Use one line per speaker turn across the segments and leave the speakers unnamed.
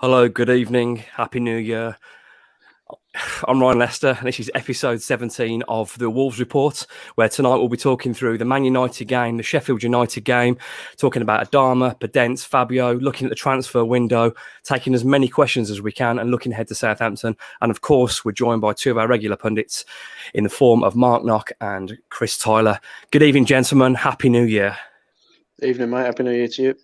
Hello, good evening, Happy New Year. I'm Ryan Lester, and this is episode 17 of the Wolves Report, where tonight we'll be talking through the Man United game, the Sheffield United game, talking about Adama, Podence, Fabio, looking at the transfer window, taking as many questions as we can, and looking ahead to Southampton. And of course, we're joined by two of our regular pundits in the form of Mark Knock and Chris Tyler. Good evening, gentlemen. Happy New Year.
Evening, mate. Happy New Year to you.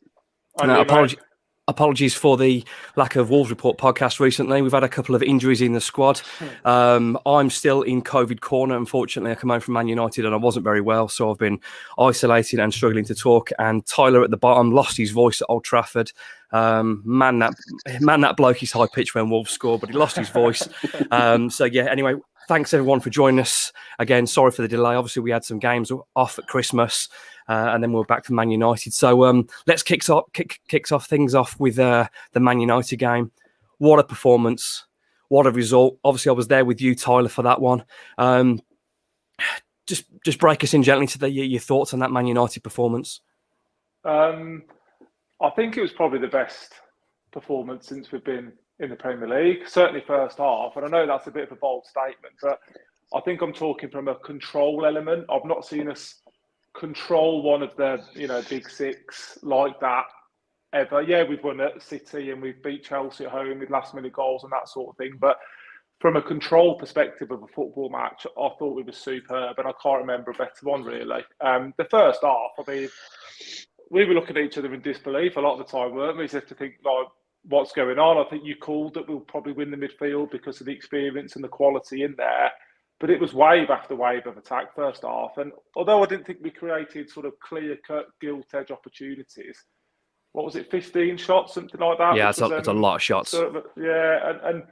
Apologies for the lack of Wolves Report podcast recently. We've had a couple of injuries in the squad. I'm still in COVID corner. Unfortunately, I come home from Man United and I wasn't very well, so I've been isolated and struggling to talk. And Tyler at the bottom lost his voice at Old Trafford. Man, that bloke is high pitched when Wolves score, but he lost his voice. Anyway, thanks everyone for joining us again. Sorry for the delay. Obviously, we had some games off at Christmas. And then we're back for Man United. So let's kick things off with the Man United game. What a performance. What a result. Obviously, I was there with you, Tyler, for that one. Just break us in gently to your thoughts on that Man United performance.
I think it was probably the best performance since we've been in the Premier League, certainly first half. And I know that's a bit of a bold statement, but I think I'm talking from a control element. I've not seen us control one of the big six like that ever. Yeah, we've won at City and we've beat Chelsea at home with last minute goals and that sort of thing, but from a control perspective of a football match, I thought we were superb, and I can't remember a better one really. The first half, I mean, we were looking at each other in disbelief a lot of the time, weren't we? As if to think, like, what's going on? I think you called that we'll probably win the midfield because of the experience and the quality in there. But it was wave after wave of attack first half. And although I didn't think we created sort of clear-cut gilt-edge opportunities, what was it, 15 shots, something like that?
Yeah, it's a lot of shots.
And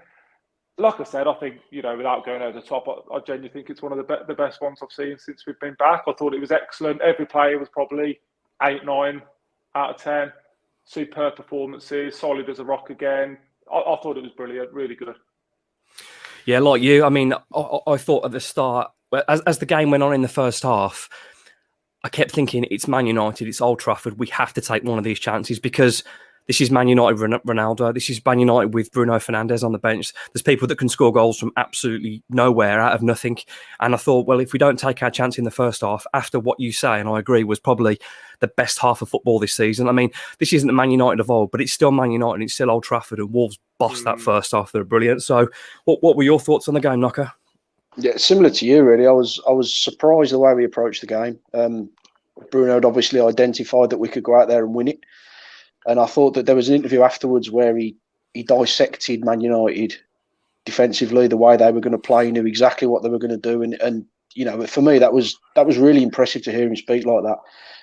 like I said, I think, without going over the top, I genuinely think it's one of the best ones I've seen since we've been back. I thought it was excellent. Every player was probably 8, 9 out of 10. Superb performances, solid as a rock again. I thought it was brilliant, really good.
Yeah, like you. I mean, I thought at the start, as the game went on in the first half, I kept thinking, it's Man United, it's Old Trafford. We have to take one of these chances because this is Man United Ronaldo. This is Man United with Bruno Fernandes on the bench. There's people that can score goals from absolutely nowhere, out of nothing. And I thought, well, if we don't take our chance in the first half, after what you say, and I agree, was probably the best half of football this season. I mean, this isn't the Man United of old, but it's still Man United. It's still Old Trafford, and Wolves bossed that first half. They're brilliant. So what were your thoughts on the game, Knocker?
Yeah, similar to you, really. I was surprised the way we approached the game. Bruno had obviously identified that we could go out there and win it. And I thought that there was an interview afterwards where he dissected Man United defensively, the way they were going to play. He knew exactly what they were going to do. And for me, that was really impressive to hear him speak like that.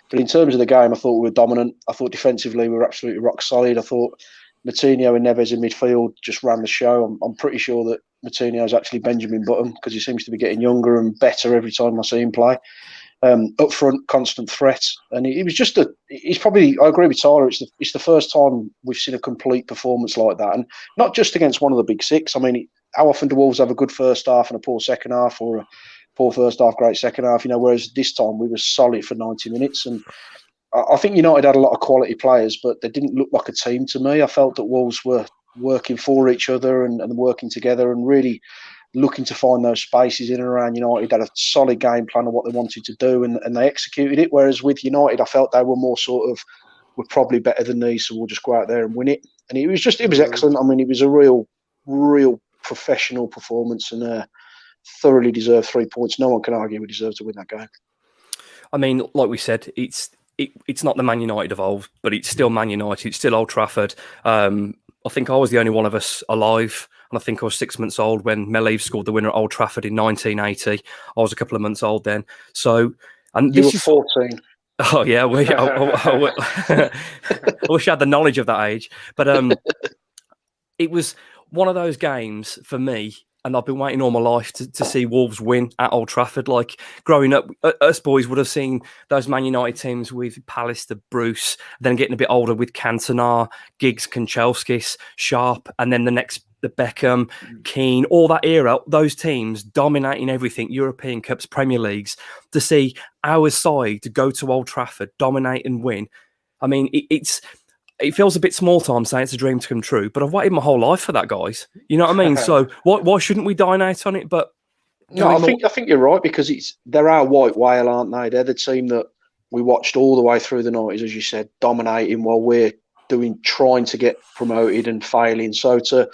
But in terms of the game, I thought we were dominant. I thought defensively we were absolutely rock solid. I thought Moutinho and Neves in midfield just ran the show. I'm pretty sure that Moutinho is actually Benjamin Button because he seems to be getting younger and better every time I see him play. Up front, constant threat, and it was just he's probably, I agree with Tyler, it's the first time we've seen a complete performance like that, and not just against one of the big six. I mean, how often do Wolves have a good first half and a poor second half, or a poor first half, great second half? Whereas this time we were solid for 90 minutes, and I think United had a lot of quality players, but they didn't look like a team to me. I felt that Wolves were working for each other and working together and really looking to find those spaces in and around United. Had a solid game plan of what they wanted to do, and they executed it. Whereas with United, I felt they were more sort of, we're probably better than these, so we'll just go out there and win it. And it was excellent. I mean, it was a real professional performance, and thoroughly deserved 3 points. No one can argue we deserve to win that game.
I mean, like we said, it's not the Man United of old, but it's still Man United. It's still Old Trafford. I think I was the only one of us alive, and I think I was 6 months old when Melieve scored the winner at Old Trafford in 1980. I was a couple of months old then. So, and
you were 14.
Oh yeah, I wish I had the knowledge of that age. But it was one of those games for me, and I've been waiting all my life to see Wolves win at Old Trafford. Like growing up, us boys would have seen those Man United teams with Pallister, Bruce, then getting a bit older with Cantona, Giggs, Kanchelskis, Sharp, and then the Beckham, Keane, all that era, those teams dominating everything, European Cups, Premier Leagues, to see our side to go to Old Trafford, dominate and win. I mean, it's it feels a bit small time saying it's a dream to come true, but I've waited my whole life for that, guys. You know what I mean? So why shouldn't we dine out on it? But
no, I think you're right, because they're our white whale, aren't they? They're the team that we watched all the way through the 90s, as you said, dominating while we're trying to get promoted and failing. So to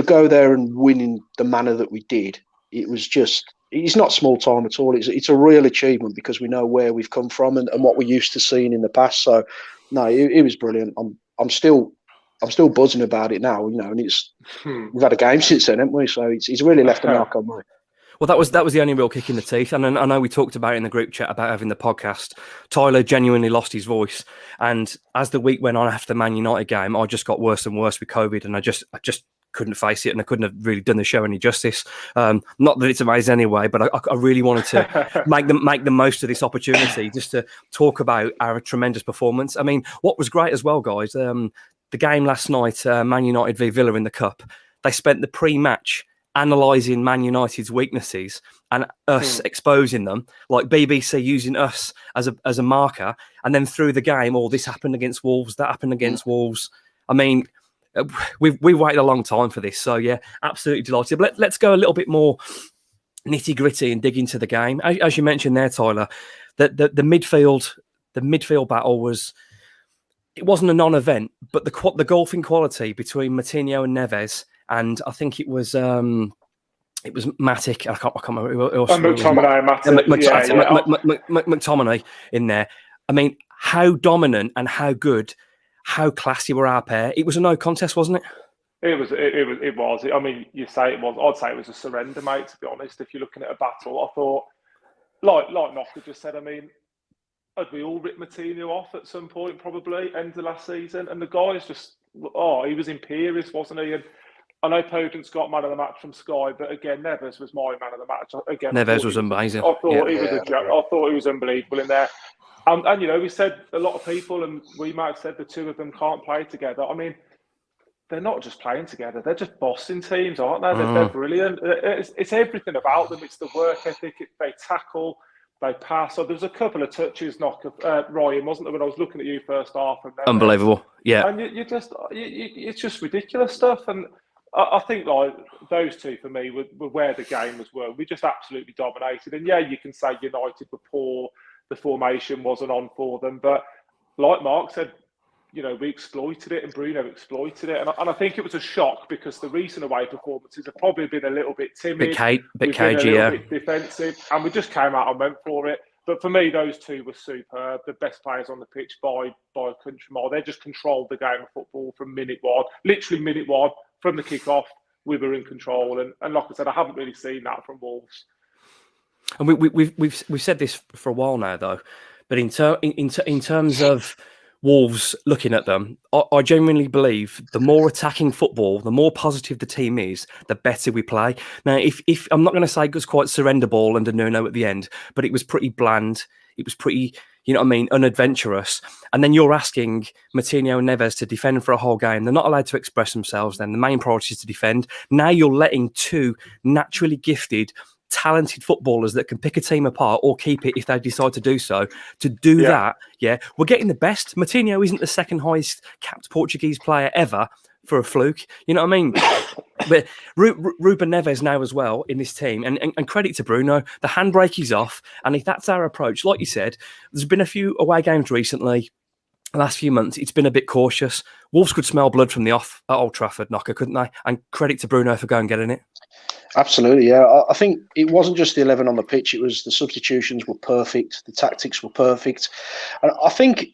go there and win in the manner that we did, it's not small time at all. It's a real achievement, because we know where we've come from and what we're used to seeing in the past. So no, it was brilliant. I'm still buzzing about it now, and we've had a game since then, haven't we? So it's really left a mark on me.
Well, that was the only real kick in the teeth. And I know we talked about it in the group chat about having the podcast. Tyler genuinely lost his voice. And as the week went on after the Man United game, I just got worse and worse with COVID. And I just couldn't face it. And I couldn't have really done the show any justice. Not that it's amazing anyway, but I really wanted to make the most of this opportunity just to talk about our tremendous performance. I mean, what was great as well, guys, the game last night, Man United v Villa in the Cup, they spent the pre-match analysing Man United's weaknesses and us exposing them, like BBC using us as a marker, and then through the game, this happened against Wolves, that happened against Wolves. I mean, we waited a long time for this, so yeah, absolutely delighted. But let's go a little bit more nitty gritty and dig into the game. As you mentioned there, Tyler, the midfield battle it wasn't a non-event, but the golfing quality between Moutinho and Neves. And I think it was Matic. I can't remember who else. McTominay in there. I mean, how dominant and how good, how classy were our pair. It was a no contest, wasn't it?
It was. I mean, you say it was. I'd say it was a surrender, mate. To be honest, if you're looking at a battle, I thought, like Knocker just said. I mean, had we all ripped Moutinho off at some point, probably end of last season, and the guy's just, he was imperious, wasn't he? And I know Podence got man of the match from Sky, but again, Neves was my man of the match. Again,
Neves was amazing.
I thought he was a joke. I thought he was unbelievable in there. And we said, a lot of people, and we might have said the two of them can't play together. I mean, they're not just playing together; they're just bossing teams, aren't they? They're brilliant. It's everything about them. It's the work ethic. They tackle, they pass. So there's a couple of touches, Ryan, wasn't there, when I was looking at you first half? And
unbelievable, yeah.
And it's just ridiculous stuff. And I think like those two for me were where the game was won. We just absolutely dominated. And yeah, you can say United were poor. The formation wasn't on for them. But like Mark said, we exploited it and Bruno exploited it. And I think it was a shock because the recent away performances have probably been a little bit timid.
Bit cagey, yeah.
A bit defensive. And we just came out and went for it. But for me, those two were superb. The best players on the pitch by a country mile. They just controlled the game of football from minute one. Literally minute one. From the kick-off, we were in control. And like I said, I haven't really seen that from Wolves.
And we've said this for a while now, though. But in terms of Wolves looking at them, I genuinely believe the more attacking football, the more positive the team is, the better we play. Now, if I'm not going to say it was quite surrender ball under Nuno at the end, but it was pretty bland. It was pretty, unadventurous. And then you're asking Moutinho and Neves to defend for a whole game. They're not allowed to express themselves then. The main priority is to defend. Now you're letting two naturally gifted, talented footballers that can pick a team apart or keep it if they decide to do so. To do that, we're getting the best. Moutinho isn't the second highest capped Portuguese player ever for a fluke. You know what I mean? But Ruben Neves now as well in this team, and credit to Bruno, the handbrake is off. And if that's our approach, like you said, there's been a few away games recently, the last few months, it's been a bit cautious. Wolves could smell blood from the off at Old Trafford, Knocker, couldn't they? And credit to Bruno for going and getting it.
Absolutely, yeah. I think it wasn't just the 11 on the pitch. It was the substitutions were perfect. The tactics were perfect. And I think,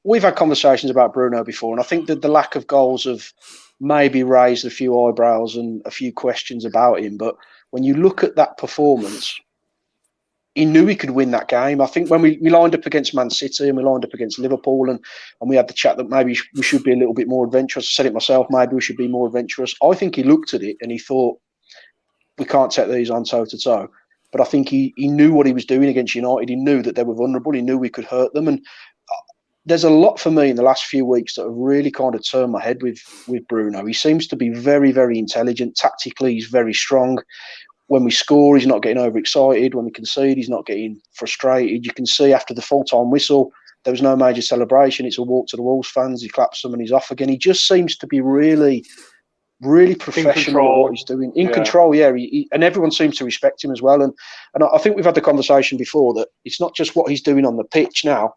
we've had conversations about Bruno before, and I think that the lack of goals have maybe raised a few eyebrows and a few questions about him. But when you look at that performance, he knew he could win that game. I think when we lined up against Man City and we lined up against Liverpool and we had the chat that maybe we should be a little bit more adventurous. I said it myself, maybe we should be more adventurous. I think he looked at it and he thought, we can't take these on toe-to-toe. But I think he knew what he was doing against United. He knew that they were vulnerable. He knew we could hurt them. And there's a lot for me in the last few weeks that have really kind of turned my head with Bruno. He seems to be very, very intelligent. Tactically, he's very strong. When we score, he's not getting overexcited. When we concede, he's not getting frustrated. You can see after the full-time whistle, There was no major celebration. It's a walk to the Wolves fans. He claps them and he's off again. He just seems to be really professional at what he's doing. In control, yeah. And everyone seems to respect him as well. And I think we've had the conversation before that it's not just what he's doing on the pitch now.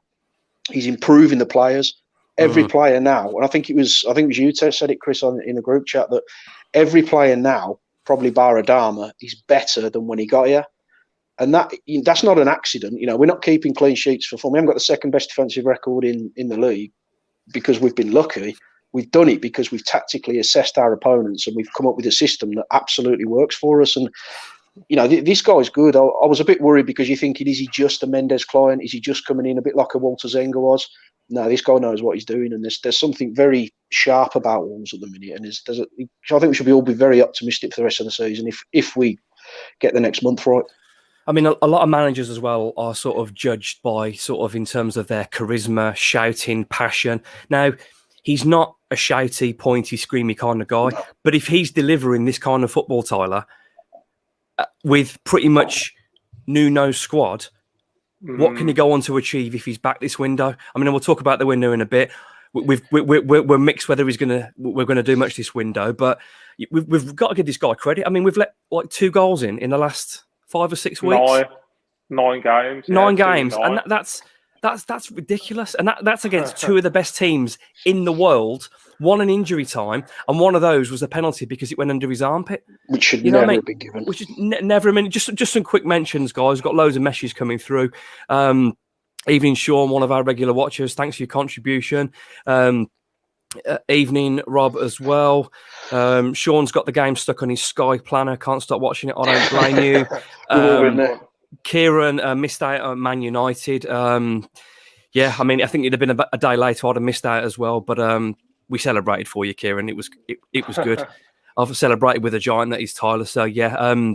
He's improving the players. Every player now, and I think it was you said it, Chris, in the group chat, that every player now, probably bar Adama, is better than when he got here. And that's not an accident. You know, we're not keeping clean sheets for fun. We haven't got the second best defensive record in the league because we've been lucky. We've done it because we've tactically assessed our opponents and we've come up with a system that absolutely works for us. And, you know, this guy's good. I was a bit worried because you're thinking, is he just a Mendes client? Is he just coming in a bit like a Walter Zenga was? No, this guy knows what he's doing, and there's something very sharp about Wolves at the minute. And I think we should all be very optimistic for the rest of the season if we get the next month right.
I mean, a lot of managers as well are sort of judged by sort of in terms of their charisma, shouting, passion. Now, he's not a shouty, pointy, screamy kind of guy, but if he's delivering this kind of football, Tyler, with pretty much Nuno's squad, what can he go on to achieve if he's back this window? I mean, we'll talk about the window in a bit. We're mixed whether we're gonna do much this window, but we've got to give this guy credit. I mean, we've let like 2 goals in the last 5 or 6 weeks.
9 games.
9 games, and that's ridiculous. And that's against 2 of the best teams in the world. One an injury time, and one of those was a penalty because it went under his armpit,
which should never have been given.
Which is never. I mean, just some quick mentions, guys. We've got loads of messages coming through. Evening, Sean, one of our regular watchers. Thanks for your contribution. Evening, Rob, as well. Sean's got the game stuck on his Sky planner. Can't stop watching it. I don't blame you. Kieran missed out on Man United. Yeah, I mean, I think it'd have been a day later. I'd have missed out as well. But we celebrated for you, Kieran. It was good. I've celebrated with a giant that is Tyler. So yeah.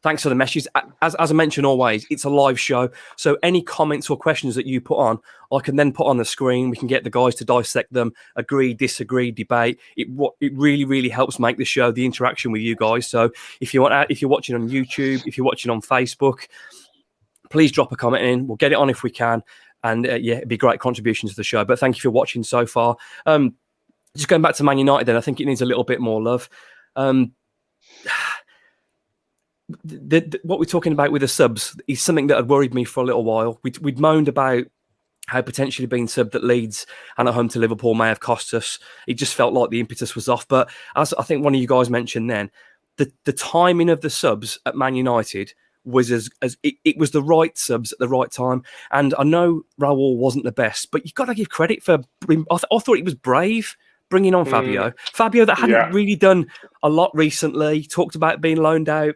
Thanks for the messages. As I mentioned always, it's a live show. So any comments or questions that you put on, I can then put on the screen. We can get the guys to dissect them, agree, disagree, debate. It really, really helps make the show, the interaction with you guys. So if you're watching on YouTube, if you're watching on Facebook, please drop a comment in. We'll get it on if we can. And yeah, it'd be a great contribution to the show. But thank you for watching so far. Just going back to Man United then, I think it needs a little bit more love. What we're talking about with the subs is something that had worried me for a little while. We'd moaned about how potentially being subbed at Leeds and at home to Liverpool may have cost us. It just felt like the impetus was off. But as I think one of you guys mentioned then, the timing of the subs at Man United was it was the right subs at the right time. And I know Raul wasn't the best, but you've got to give credit for. I thought it was brave bringing on Fabio. Fabio that hadn't really done a lot recently. Talked about being loaned out.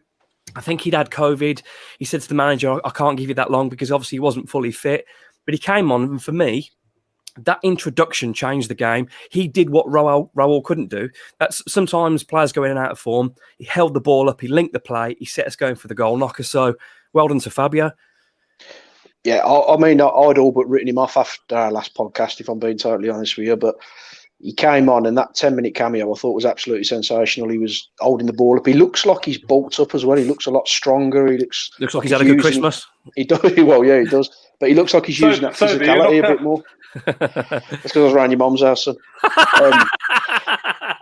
I think he'd had COVID. He said to the manager, I can't give you that long because obviously he wasn't fully fit. But he came on, and for me, that introduction changed the game. He did what Raul couldn't do. That's sometimes players go in and out of form. He held the ball up. He linked the play. He set us going for the goal knocker. So well done to Fabio.
Yeah, I mean, I'd all but written him off after our last podcast, if I'm being totally honest with you. But he came on, and that 10-minute cameo I thought was absolutely sensational. He was holding the ball up. He looks like he's bulked up as well. He looks a lot stronger. He looks
like he's had a good Christmas.
He does. Well, yeah, he does. But he looks like he's using that physicality a bit more. That's because I was around your mum's house, son.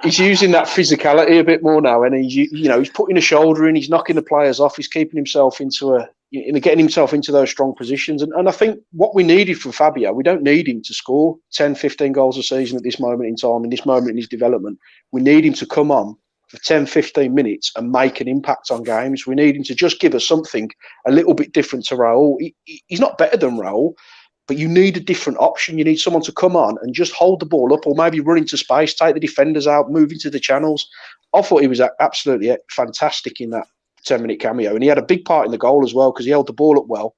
He's using that physicality a bit more now, and he's putting a shoulder in. He's knocking the players off. He's keeping himself getting himself into those strong positions. And I think what we needed from Fabio, we don't need him to score 10, 15 goals a season at this moment in time, in this moment in his development. We need him to come on for 10, 15 minutes and make an impact on games. We need him to just give us something a little bit different to Raul. He's not better than Raul, but you need a different option. You need someone to come on and just hold the ball up, or maybe run into space, take the defenders out, move into the channels. I thought he was absolutely fantastic in that 10-minute cameo, and he had a big part in the goal as well because he held the ball up well,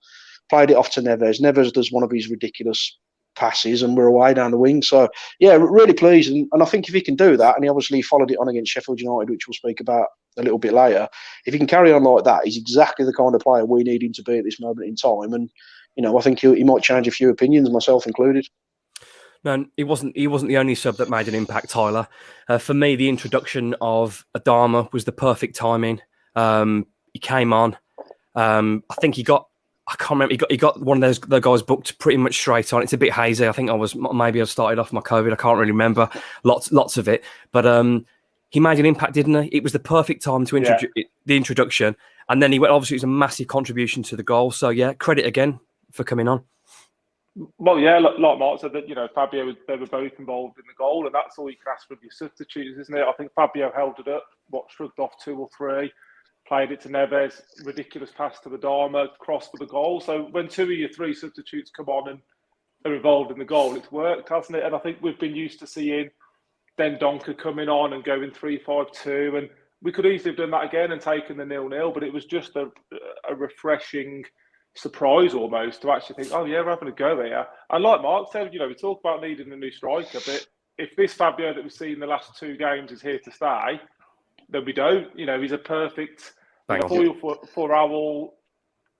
played it off to Neves. Neves does one of his ridiculous passes, and we're away down the wing. So yeah, really pleased, and I think if he can do that, and he obviously followed it on against Sheffield United, which we'll speak about a little bit later, if he can carry on like that, he's exactly the kind of player we need him to be at this moment in time. And I think he might change a few opinions, myself included.
No, he wasn't the only sub that made an impact, Tyler. For me, the introduction of Adama was the perfect timing. He came on. I think he got I can't remember. He got one of the guys booked pretty much straight on. It's a bit hazy. I think I started off my COVID. I can't really remember lots of it. But he made an impact, didn't he? It was the perfect time to the introduction, and then he went. Obviously, it was a massive contribution to the goal. So yeah, credit again for coming on.
Well, yeah, like Mark said, that Fabio, they were both involved in the goal, and that's all you can ask from your substitutes, isn't it? I think Fabio held it up, shrugged off 2 or 3. Played it to Neves, ridiculous pass to Adama, cross for the goal. So when 2 of your 3 substitutes come on and are involved in the goal, it's worked, hasn't it? And I think we've been used to seeing Dendoncker coming on and going 3-5-2, and we could easily have done that again and taken the 0-0, but it was just a refreshing surprise almost to actually think, oh yeah, we're having a go here. And like Mark said, we talk about needing a new striker, but if this Fabio that we've seen in the last 2 games is here to stay, then we don't. He's a perfect foil for Raul.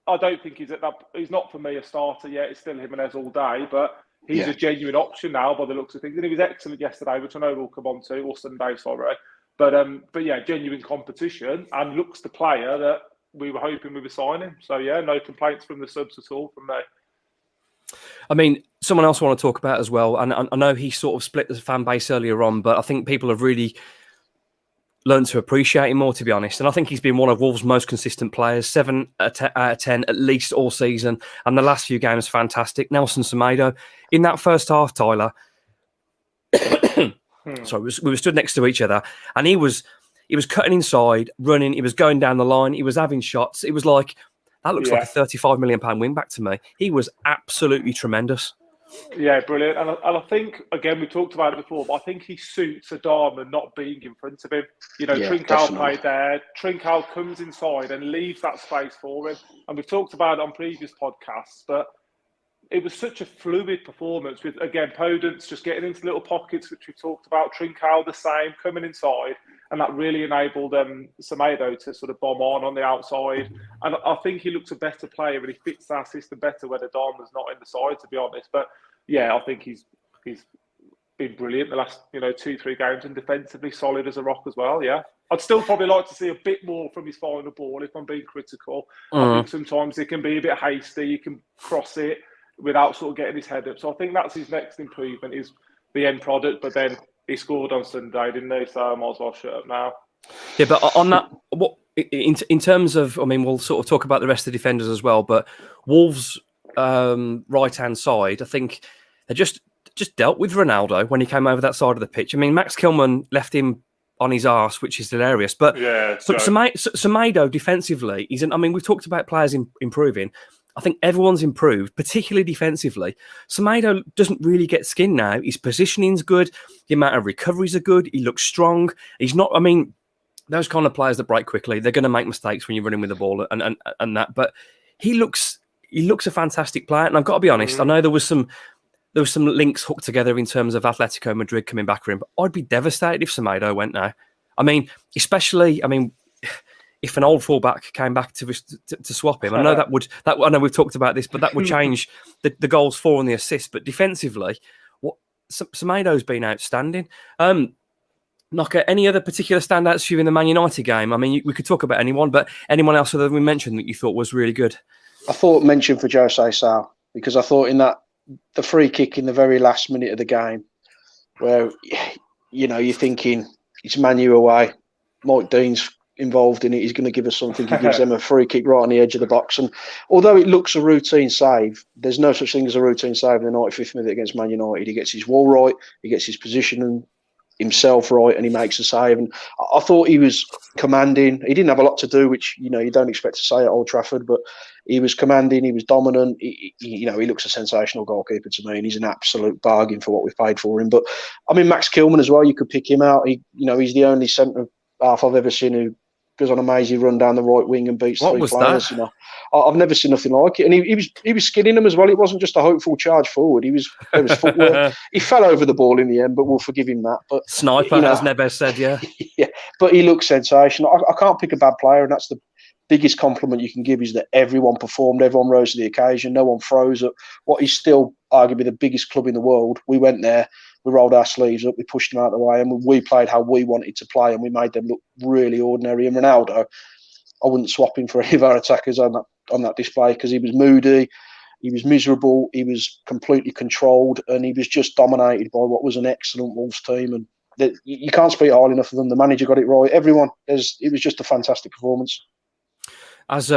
I don't think he's he's not for me a starter yet. It's still Jimenez all day, but he's a genuine option now by the looks of things. And he was excellent yesterday, which I know we'll come on to, or Sunday, sorry. But yeah, genuine competition, and looks the player that we were hoping we were signing. So yeah, no complaints from the subs at all from me.
I mean, someone else I want to talk about as well, and I know he sort of split the fan base earlier on, but I think people have really learned to appreciate him more, to be honest. And I think he's been one of Wolves' most consistent players, 7 out of 10 at least all season. And the last few games, fantastic. Nelson Semedo, in that first half, Tyler, sorry, we were stood next to each other, and he was cutting inside, running, he was going down the line, he was having shots. It was like, that looks like a £35 million win back to me. He was absolutely tremendous.
Yeah, brilliant. And I think, again, we talked about it before, but I think he suits Adama not being in front of him. Trincao played there. Trincao comes inside and leaves that space for him. And we've talked about it on previous podcasts, but it was such a fluid performance with, again, Podence just getting into little pockets, which we've talked about. Trincao the same, coming inside. And that really enabled Semedo to sort of bomb on the outside. And I think he looks a better player and he fits our system better when Adama's not in the side, to be honest. But yeah, I think he's been brilliant the last 2-3 games, and defensively solid as a rock as well. Yeah, I'd still probably like to see a bit more from his final ball if I'm being critical. I think sometimes it can be a bit hasty. You can cross it without sort of getting his head up. So I think that's his next improvement, is the end product. But then he scored on Sunday, didn't he? So I might as well shut up now.
Yeah, but on that, what in terms of, I mean, we'll sort of talk about the rest of the defenders as well. But Wolves' right-hand side, I think they just dealt with Ronaldo when he came over that side of the pitch. I mean, Max Kilman left him on his arse, which is hilarious. But Semedo defensively, we've talked about players improving. I think everyone's improved, particularly defensively. Semedo doesn't really get skin now. His positioning's good. The amount of recoveries are good. He looks strong. He's not, those kind of players that break quickly, they're going to make mistakes when you're running with the ball and that. But he looks a fantastic player. And I've got to be honest, I know there was some links hooked together in terms of Atletico Madrid coming back for him, but I'd be devastated if Semedo went now. Especially, if an old fullback came back to swap him. I know I know we've talked about this, but that would change the goals for and the assists. But defensively, Semedo's been outstanding. Knocker, any other particular standouts for you in the Man United game? We could talk about anyone, but anyone else that we mentioned that you thought was really good?
I thought mention for Jose Sal, because I thought in that the free kick in the very last minute of the game, where you're thinking it's Manu away, Mike Dean's involved in it, he's going to give us something. He gives them a free kick right on the edge of the box, and although it looks a routine save, there's no such thing as a routine save in the 95th minute against Man United. He gets his wall right, he gets his position himself right, and he makes a save. And I thought he was commanding. He didn't have a lot to do, which you don't expect to say at Old Trafford, but he was commanding, he was dominant. He looks a sensational goalkeeper to me, and he's an absolute bargain for what we've paid for him. But Max Kilman as well, you could pick him out. He's the only centre half I've ever seen who goes on a mazy run down the right wing and beats three players. I've never seen nothing like it. And he was skinning them as well. It wasn't just a hopeful charge forward. There was footwork. He fell over the ball in the end, but we'll forgive him that. But
sniper, as Neves said, yeah.
Yeah, but he looks sensational. I can't pick a bad player, and that's the biggest compliment you can give, is that everyone performed, everyone rose to the occasion, no one froze at what is still arguably the biggest club in the world. We went there, we rolled our sleeves up, we pushed them out of the way, and we played how we wanted to play, and we made them look really ordinary. And Ronaldo, I wouldn't swap him for any of our attackers, and on that display because he was moody, he was miserable, he was completely controlled, and he was just dominated by what was an excellent Wolves team. And you can't speak highly enough of them. The manager got it right. Everyone, it was just a fantastic performance.
As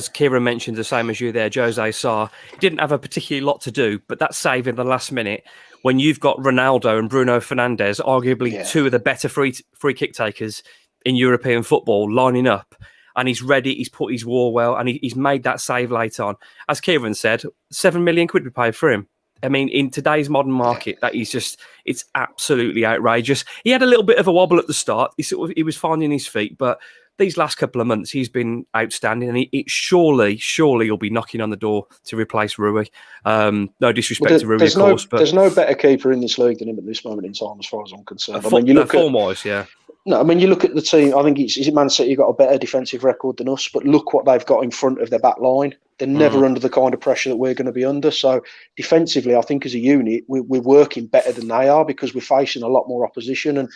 Kieran mentioned, the same as you there, Jose Sarr didn't have a particularly lot to do, but that save in the last minute, when you've got Ronaldo and Bruno Fernandes, arguably two of the better free kick takers in European football, lining up, and he's ready, he's put his war well, and he's made that save late on. As Kieran said, 7 million quid we paid for him. I mean, in today's modern market, that is just, it's absolutely outrageous. He had a little bit of a wobble at the start. He was finding his feet, but these last couple of months, he's been outstanding, and it surely he'll be knocking on the door to replace Rui. No disrespect to Rui, of course, but
there's no better keeper in this league than him at this moment in time, as far as I'm concerned.
Form-wise, yeah.
No, I mean, you look at the team. I think is it Man City got a better defensive record than us, but look what they've got in front of their back line. They're never under the kind of pressure that we're going to be under. So defensively, I think as a unit, we're working better than they are because we're facing a lot more opposition, and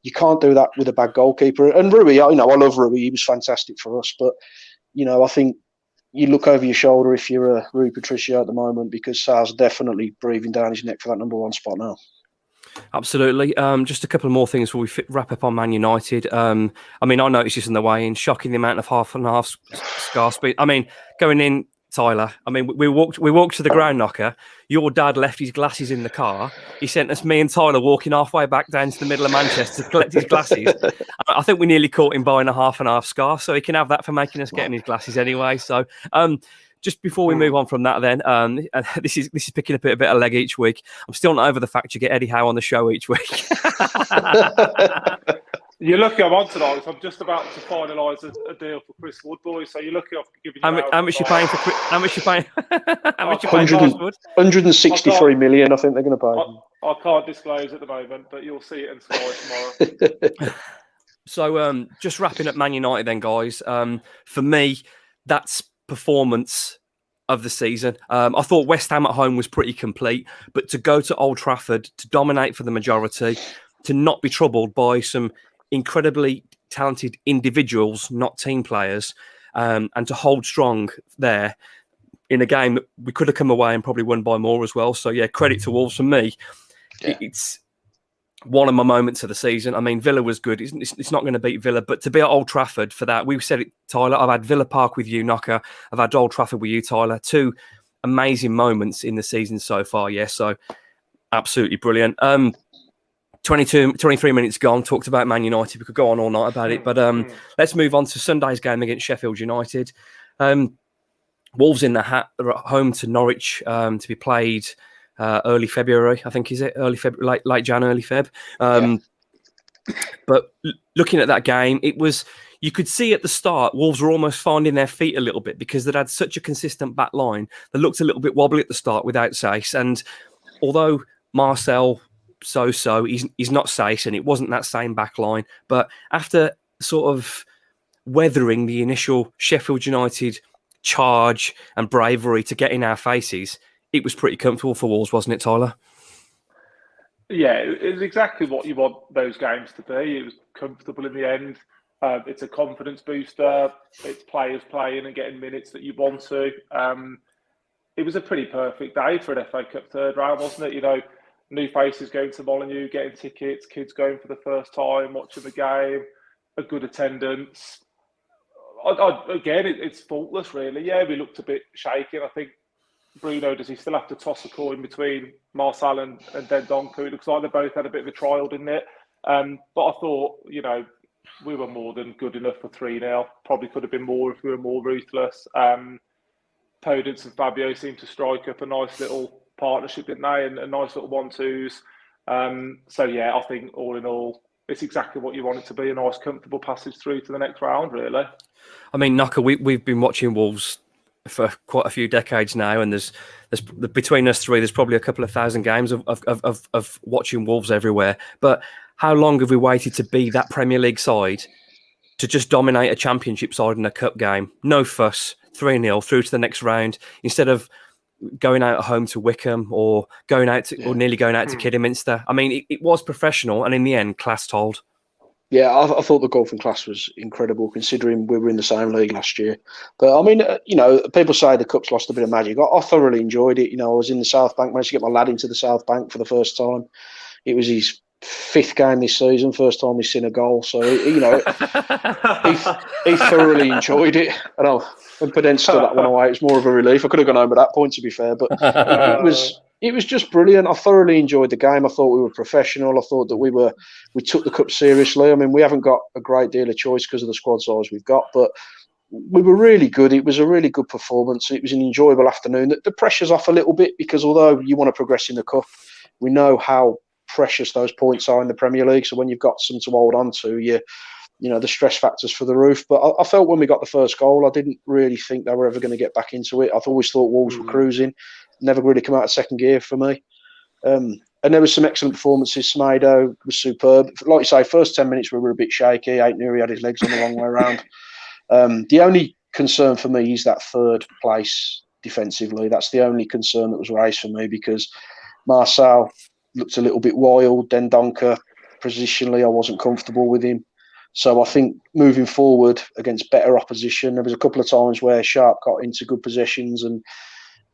you can't do that with a bad goalkeeper. And Rui, I love Rui. He was fantastic for us, but I think you look over your shoulder if you're a Rui Patricio at the moment because Sarr's definitely breathing down his neck for that number one spot now.
Absolutely. Just a couple more things before we wrap up on Man United. I mean, I noticed this on the way in. Shocking the amount of half and half scar speed. I mean, going in, Tyler. I mean, we walked to the ground knocker. Your dad left his glasses in the car. He sent us, me and Tyler, walking halfway back down to the middle of Manchester to collect his glasses. I think we nearly caught him buying a half and half scarf, so he can have that for making us getting his glasses anyway. So, just before we move on from that, then this is picking up a bit of leg each week. I'm still not over the fact you get Eddie Howe on the show each week.
You're lucky I'm on tonight. So I'm just about to finalise a deal for Chris Wood, boys. So you're lucky I've given you.
How much you paying for? How much you paying? How much you paying for Wood?
163 million. I think they're going to pay.
I can't disclose at the moment, but you'll see it in Sky tomorrow.
So just wrapping up Man United, then, guys. For me, that's performance of the season. I thought West Ham at home was pretty complete, but to go to Old Trafford, to dominate for the majority, to not be troubled by some incredibly talented individuals, not team players, and to hold strong there in a game that we could have come away and probably won by more as well. So, yeah, credit to Wolves for me. Yeah. It's one of my moments of the season. I mean, Villa was good. It's not going to beat Villa, but to be at Old Trafford for that, we've said it, Tyler. I've had Villa Park with you, Knocker. I've had Old Trafford with you, Tyler. Two amazing moments in the season so far. Yeah, so absolutely brilliant. 23 minutes gone. Talked about Man United. We could go on all night about it, but let's move on to Sunday's game against Sheffield United. Wolves in the hat. They're at home to Norwich to be played early February, I think, is it? Early February, late Jan, early Feb. But looking at that game, it was, you could see at the start, Wolves were almost finding their feet a little bit because they'd had such a consistent back line. They looked a little bit wobbly at the start without Saïss. And although Marcel, he's not Saïss, and it wasn't that same back line. But after sort of weathering the initial Sheffield United charge and bravery to get in our faces, it was pretty comfortable for Wolves, wasn't it, Tyler?
Yeah, it was exactly what you want those games to be. It was comfortable in the end. It's a confidence booster. It's players playing and getting minutes that you want to. It was a pretty perfect day for an FA Cup third round, wasn't it? You know, new faces going to Molineux, getting tickets, kids going for the first time, watching the game, a good attendance. Again, it's faultless, really. Yeah, we looked a bit shaky. I think Bruno, does he still have to toss a coin between Marcel and Dendoncker? It looks like they both had a bit of a trial, didn't it? But I thought, you know, we were more than good enough for 3-0. Probably could have been more if we were more ruthless. Podence and Fabio seemed to strike up a nice little partnership, didn't they? And a nice little 1-2s. So, yeah, I think all in all, it's exactly what you want it to be, a nice, comfortable passage through to the next round, really.
I mean, Knocker, we've been watching Wolves for quite a few decades now, and there's between us three, there's probably a couple of thousand games of watching Wolves everywhere. But how long have we waited to be that Premier League side to just dominate a Championship side in a cup game? No fuss, 3-0 through to the next round, instead of going out at home to Wickham or going out to, or nearly going out to Kidderminster. I mean, it was professional, and in the end, class told.
Yeah, I thought the golfing class was incredible, considering we were in the same league last year. But I mean, people say the cup's lost a bit of magic. I thoroughly enjoyed it. I was in the South Bank, managed to get my lad into the South Bank for the first time. It was his 5th game this season, first time he's seen a goal. So he thoroughly enjoyed it. And when Podence stood that one away, it was more of a relief. I could have gone home at that point, to be fair, but it was just brilliant. I thoroughly enjoyed the game. I thought we were professional. I thought that we took the cup seriously. I mean, we haven't got a great deal of choice because of the squad size we've got, but we were really good. It was a really good performance. It was an enjoyable afternoon. The pressure's off a little bit because although you want to progress in the cup, we know how precious those points are in the Premier League. So when you've got some to hold on to, the stress factors for the roof. But I felt when we got the first goal, I didn't really think they were ever going to get back into it. I've always thought Wolves were cruising. Never really come out of second gear for me. And there was some excellent performances. Smido was superb. Like you say, first 10 minutes we were a bit shaky. Ait Nouri had his legs on the wrong way around. The only concern for me is that third place defensively. That's the only concern that was raised for me because Marcel looked a little bit wild. Dendoncker, positionally, I wasn't comfortable with him. So I think moving forward against better opposition, there was a couple of times where Sharp got into good possessions and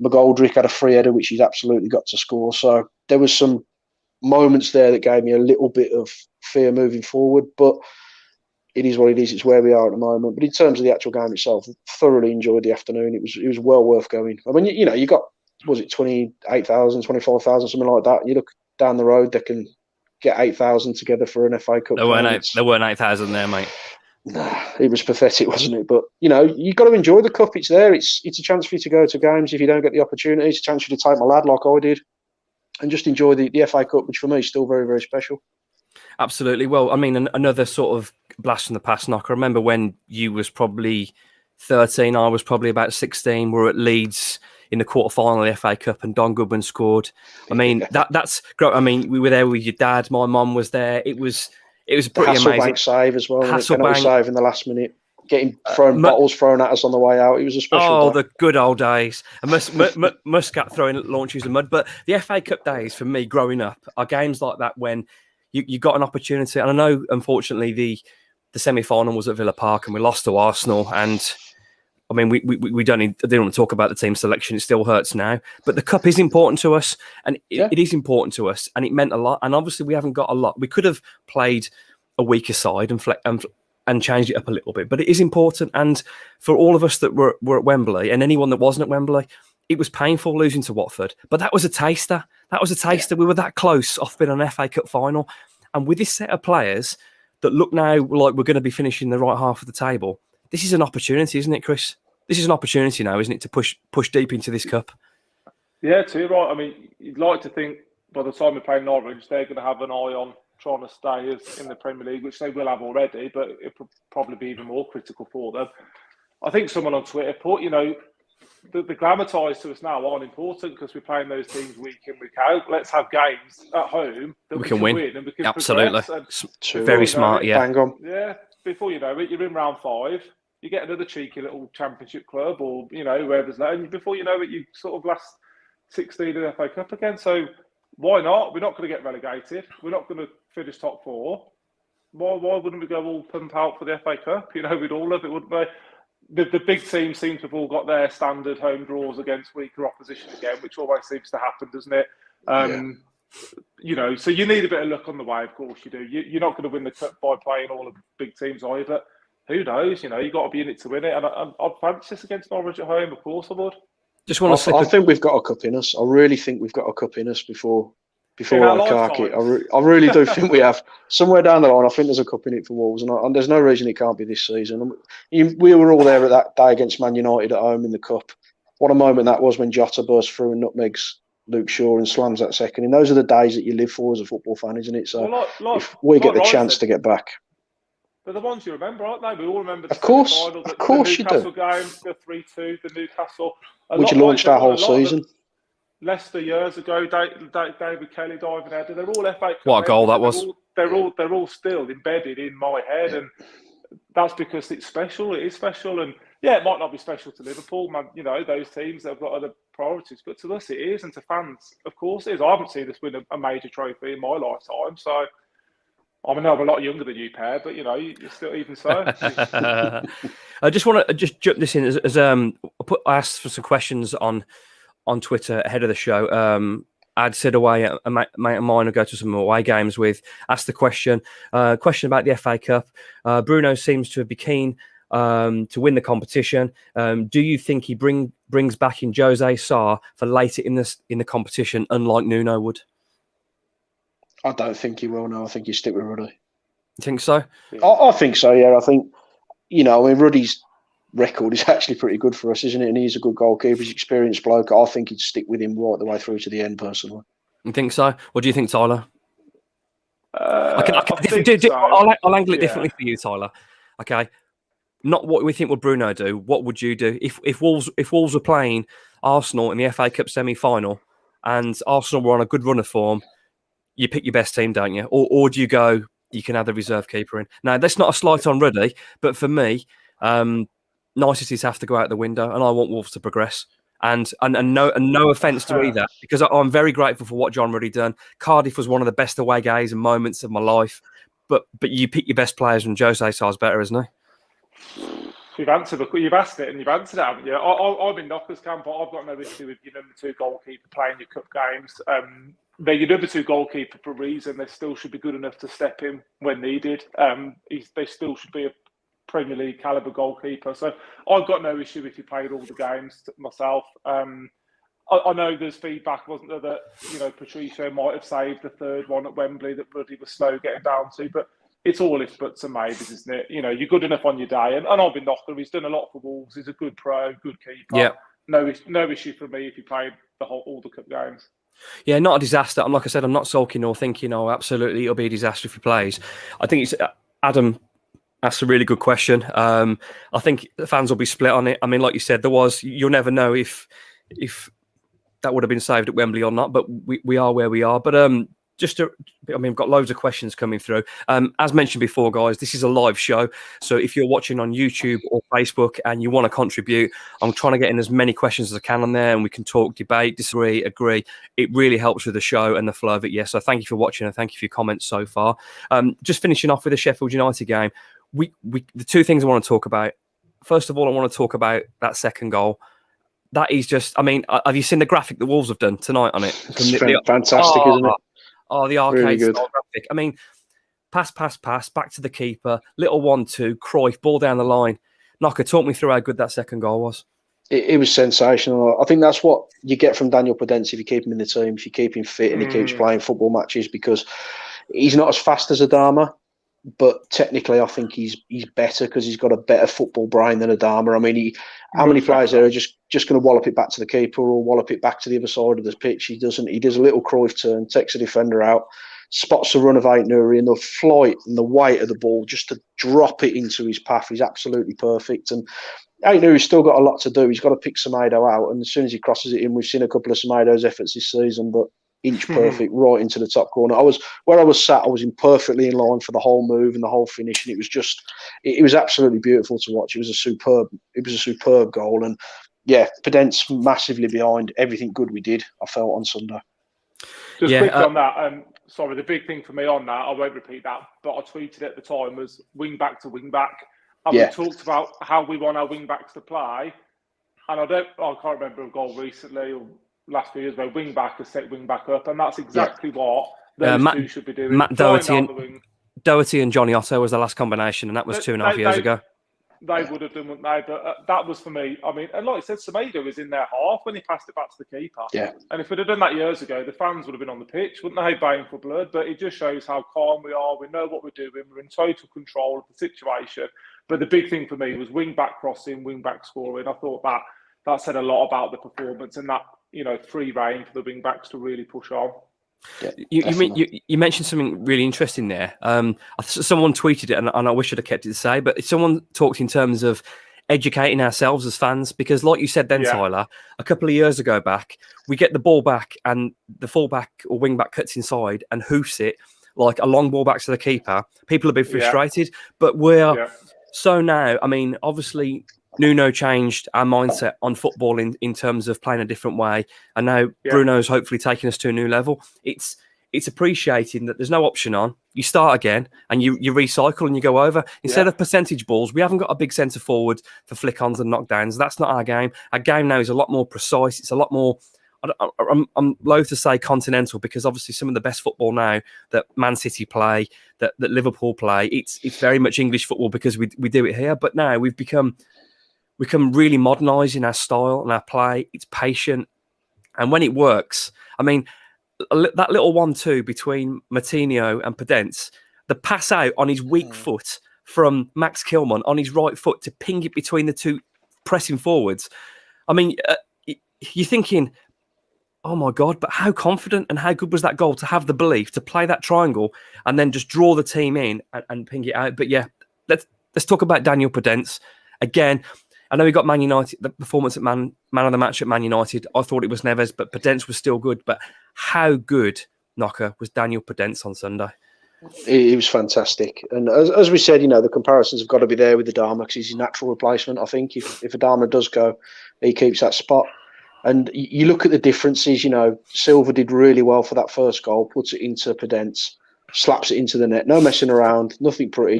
McGoldrick had a free header, which he's absolutely got to score. So there was some moments there that gave me a little bit of fear moving forward, but it is what it is. It's where we are at the moment. But in terms of the actual game itself, thoroughly enjoyed the afternoon. It was well worth going. I mean, you got, was it 28,000, 25,000, something like that? And you look down the road, they can get 8,000 together for an FA Cup.
There weren't 8,000 there, mate.
Nah, it was pathetic, wasn't it? But you've got to enjoy the cup. It's there. It's a chance for you to go to games if you don't get the opportunity. It's a chance for you to take my lad like I did, and just enjoy the FA Cup, which for me is still very, very special.
Absolutely. Well, I mean, another sort of blast from the past knock. I remember when you was probably 13, I was probably about 16. We were at Leeds in the quarter-final of the FA Cup, and Don Goodwin scored. I mean, that's great. I mean, we were there with your dad. My mum was there. It was pretty amazing.
Hasselbank save as well.
Hasselbank
save in the last minute. Getting bottles thrown at us on the way out. It was a special day.
The good old days. And Muscat throwing launches of mud. But the FA Cup days for me growing up are games like that when you got an opportunity. And I know, unfortunately, the semi-final was at Villa Park and we lost to Arsenal. And I mean, I didn't want to talk about the team selection. It still hurts now. But the cup is important to us, and it is important to us, and it meant a lot. And obviously, we haven't got a lot. We could have played a weaker side and changed it up a little bit, but it is important. And for all of us that were at Wembley, and anyone that wasn't at Wembley, it was painful losing to Watford. But that was a taster. Yeah. We were that close off being an FA Cup final, and with this set of players that look now like we're going to be finishing the right half of the table. This is an opportunity, isn't it, Chris? This is an opportunity now, isn't it, to push deep into this cup? Yeah,
too right. I mean, you'd like to think by the time we play Norwich, they're going to have an eye on trying to stay in the Premier League, which they will have already, but it'll probably be even more critical for them. I think someone on Twitter put, the glamour ties to us now aren't important because we're playing those teams week in, week out. Let's have games at home that we can win and we can
absolutely. Very smart, yeah.
Bang on.
Yeah. Before you know it, you're in round 5. You get another cheeky little championship club, or whoever's there, and before you know it, you sort of last 16 in the FA Cup again. So why not? We're not going to get relegated. We're not going to finish top 4. Why wouldn't we go all pump out for the FA Cup? We'd all love it, wouldn't we? The big teams seem to have all got their standard home draws against weaker opposition again, which always seems to happen, doesn't it? So you need a bit of luck on the way, of course you do. You're not going to win the cup by playing all of the big teams either, but who knows? You've got to be in it to win it. And I'd fancy this against Norwich at home, of course I would.
I think we've got a cup in us. I really think we've got a cup in us before Alcarki. I really do think we have. Somewhere down the line, I think there's a cup in it for Wolves, and there's no reason it can't be this season. We were all there at that day against Man United at home in the cup. What a moment that was when Jota burst through and nutmegs Luke Shaw and slams that second. And those are the days that you live for as a football fan, isn't it? So if we get the chance to get back.
They're the ones you remember, aren't they? We all remember the
final, the
Newcastle game, the 3-2, the Newcastle.
Which launched our whole season.
Leicester years ago, David Kelly diving header. They're all FA Cup.
What a goal that was!
They're all still embedded in my head, and that's because it's special. It is special, and it might not be special to Liverpool, man. Those teams that have got other priorities, but to us it is, and to fans, of course, it is. I haven't seen us win a major trophy in my lifetime, so I mean, I'm a lot younger than you, Per, but you're still even so.
I just want to jump this in as I asked for some questions on Twitter ahead of the show. I'd sit away a mate of mine who go to some away games with, asked the question about the FA Cup. Bruno seems to be keen to win the competition. Do you think he brings back in Jose Sarr for later in the competition, unlike Nuno would?
I don't think he will. No, I think he'll stick with Ruddy.
You think so?
Yeah. I think so. Yeah, I think Ruddy's record is actually pretty good for us, isn't it? And he's a good goalkeeper. He's an experienced bloke. I think he'd stick with him right the way through to the end, personally.
You think so? What do you think, Tyler? I'll angle it differently for you, Tyler. Okay, not what we think would Bruno do. What would you do if Wolves were playing Arsenal in the FA Cup semi-final and Arsenal were on a good run of form? You pick your best team, don't you? Or do you go, you can have the reserve keeper in? Now, that's not a slight on Ruddy, but for me, niceties have to go out the window, and I want Wolves to progress. And no offence to either, because I'm very grateful for what John Ruddy done. Cardiff was one of the best away games and moments of my life, but you pick your best players, and Jose Sarr's better, isn't he?
You've asked it, and you've answered it, haven't you? I'm in Knockers camp, but I've got no issue with your number 2 goalkeeper playing your cup games. They're your number 2 goalkeeper for a reason. They still should be good enough to step in when needed. They still should be a Premier League caliber goalkeeper. So I've got no issue if he played all the games myself. I know there's feedback, wasn't there, that Patricio might have saved the third one at Wembley that Ruddy was slow getting down to, but it's all ifs, buts and maybes, isn't it? You're good enough on your day, and I've been Knocker. He's done a lot for Wolves. He's a good pro, good keeper.
Yeah.
No issue for me if he played all the cup games.
Yeah, not a disaster. Like I said, I'm not sulking or thinking, absolutely, it'll be a disaster if he plays. I think it's Adam asked a really good question. I think the fans will be split on it. I mean, like you said, you'll never know if that would have been saved at Wembley or not, but we are where we are. But we've got loads of questions coming through. As mentioned before, guys, this is a live show. So if you're watching on YouTube or Facebook and you want to contribute, I'm trying to get in as many questions as I can on there, and we can talk, debate, disagree, agree. It really helps with the show and the flow of it. Yes. So thank you for watching, and thank you for your comments so far. Just finishing off with the Sheffield United game. The 2 things I want to talk about. First of all, I want to talk about that second goal. That is just, have you seen the graphic the Wolves have done tonight on it?
It's fantastic, isn't it?
Oh, the arcade
really
style graphic. Pass, back to the keeper, little 1-2, Cruyff, ball down the line. Knocker, talk me through how good that second goal was.
It was sensational. I think that's what you get from Daniel Podence if you keep him in the team, if you keep him fit and he keeps playing football matches, because he's not as fast as Adama, but technically I think he's better because he's got a better football brain than Adama. How many players there are just going to wallop it back to the keeper or wallop it back to the other side of the pitch? He doesn't. He does a little Cruyff turn, takes a defender out, spots the run of Ait-Nouri, and the flight and the weight of the ball just to drop it into his path is absolutely perfect. And Ait-Nouri's still got a lot to do. He's got to pick Semedo out, and as soon as he crosses it in, we've seen a couple of Semedo's efforts this season, but inch perfect right into the top corner. I was sat, I was perfectly in line for the whole move and the whole finish, and it was absolutely beautiful to watch. It was a superb goal, and yeah, Podence massively behind everything good we did, I felt, on Sunday.
Just quickly on that, sorry, the big thing for me on that, I won't repeat that, but I tweeted at the time, was wing back to wing back. And we talked about how we want our wing backs to play, and I can't remember a goal recently or last few years where wing back has set wing back up, and that's exactly what those two should be doing.
Matt Doherty and Johnny Otto was the last combination, and that was 2.5 years ago.
They would have done, wouldn't they? But that was for me. And like I said, Semedo was in their half when he passed it back to the keeper.
Yeah.
And if we'd have done that years ago, the fans would have been on the pitch, wouldn't they? Baying for blood. But it just shows how calm we are. We know what we're doing. We're in total control of the situation. But the big thing for me was wing back crossing, wing back scoring. I thought that said a lot about the performance and that free rein for the wing backs to really push on.
Yeah, you mentioned something really interesting there. Someone tweeted it, and I wish I'd have kept it to say, but someone talked in terms of educating ourselves as fans, because like you said then, Tyler, a couple of years ago back, we get the ball back and the fullback or wing back cuts inside and hoofs it like a long ball back to the keeper. People have been frustrated, but we're so now, obviously Nuno changed our mindset on football in terms of playing a different way, and now Bruno's hopefully taking us to a new level. It's it's appreciating that there's no option on. You start again and you recycle and you go over. Instead of percentage balls, we haven't got a big centre forward for flick-ons and knockdowns. That's not our game. Our game now is a lot more precise. It's a lot more, I'm loath to say continental, because obviously some of the best football now that Man City play, that Liverpool play, it's very much English football because we do it here. But now we've become really modernised in our style and our play. It's patient. And when it works, I mean, that little 1-2 between Martinho and Podence, the pass out on his weak foot from Max Kilman on his right foot to ping it between the two pressing forwards. I mean, you're thinking, oh my God, but how confident and how good was that goal to have the belief to play that triangle and then just draw the team in and ping it out. But yeah, let's talk about Daniel Podence. Again, I know he got Man United, the performance at man of the match at Man United. I thought it was Neves, but Podence was still good. But how good, Knocker, was Daniel Podence on Sunday?
He was fantastic. And as we said, the comparisons have got to be there with Adama because he's his natural replacement. I think if Adama does go, he keeps that spot. And you look at the differences, Silva did really well for that first goal, puts it into Podence, slaps it into the net. No messing around, nothing pretty,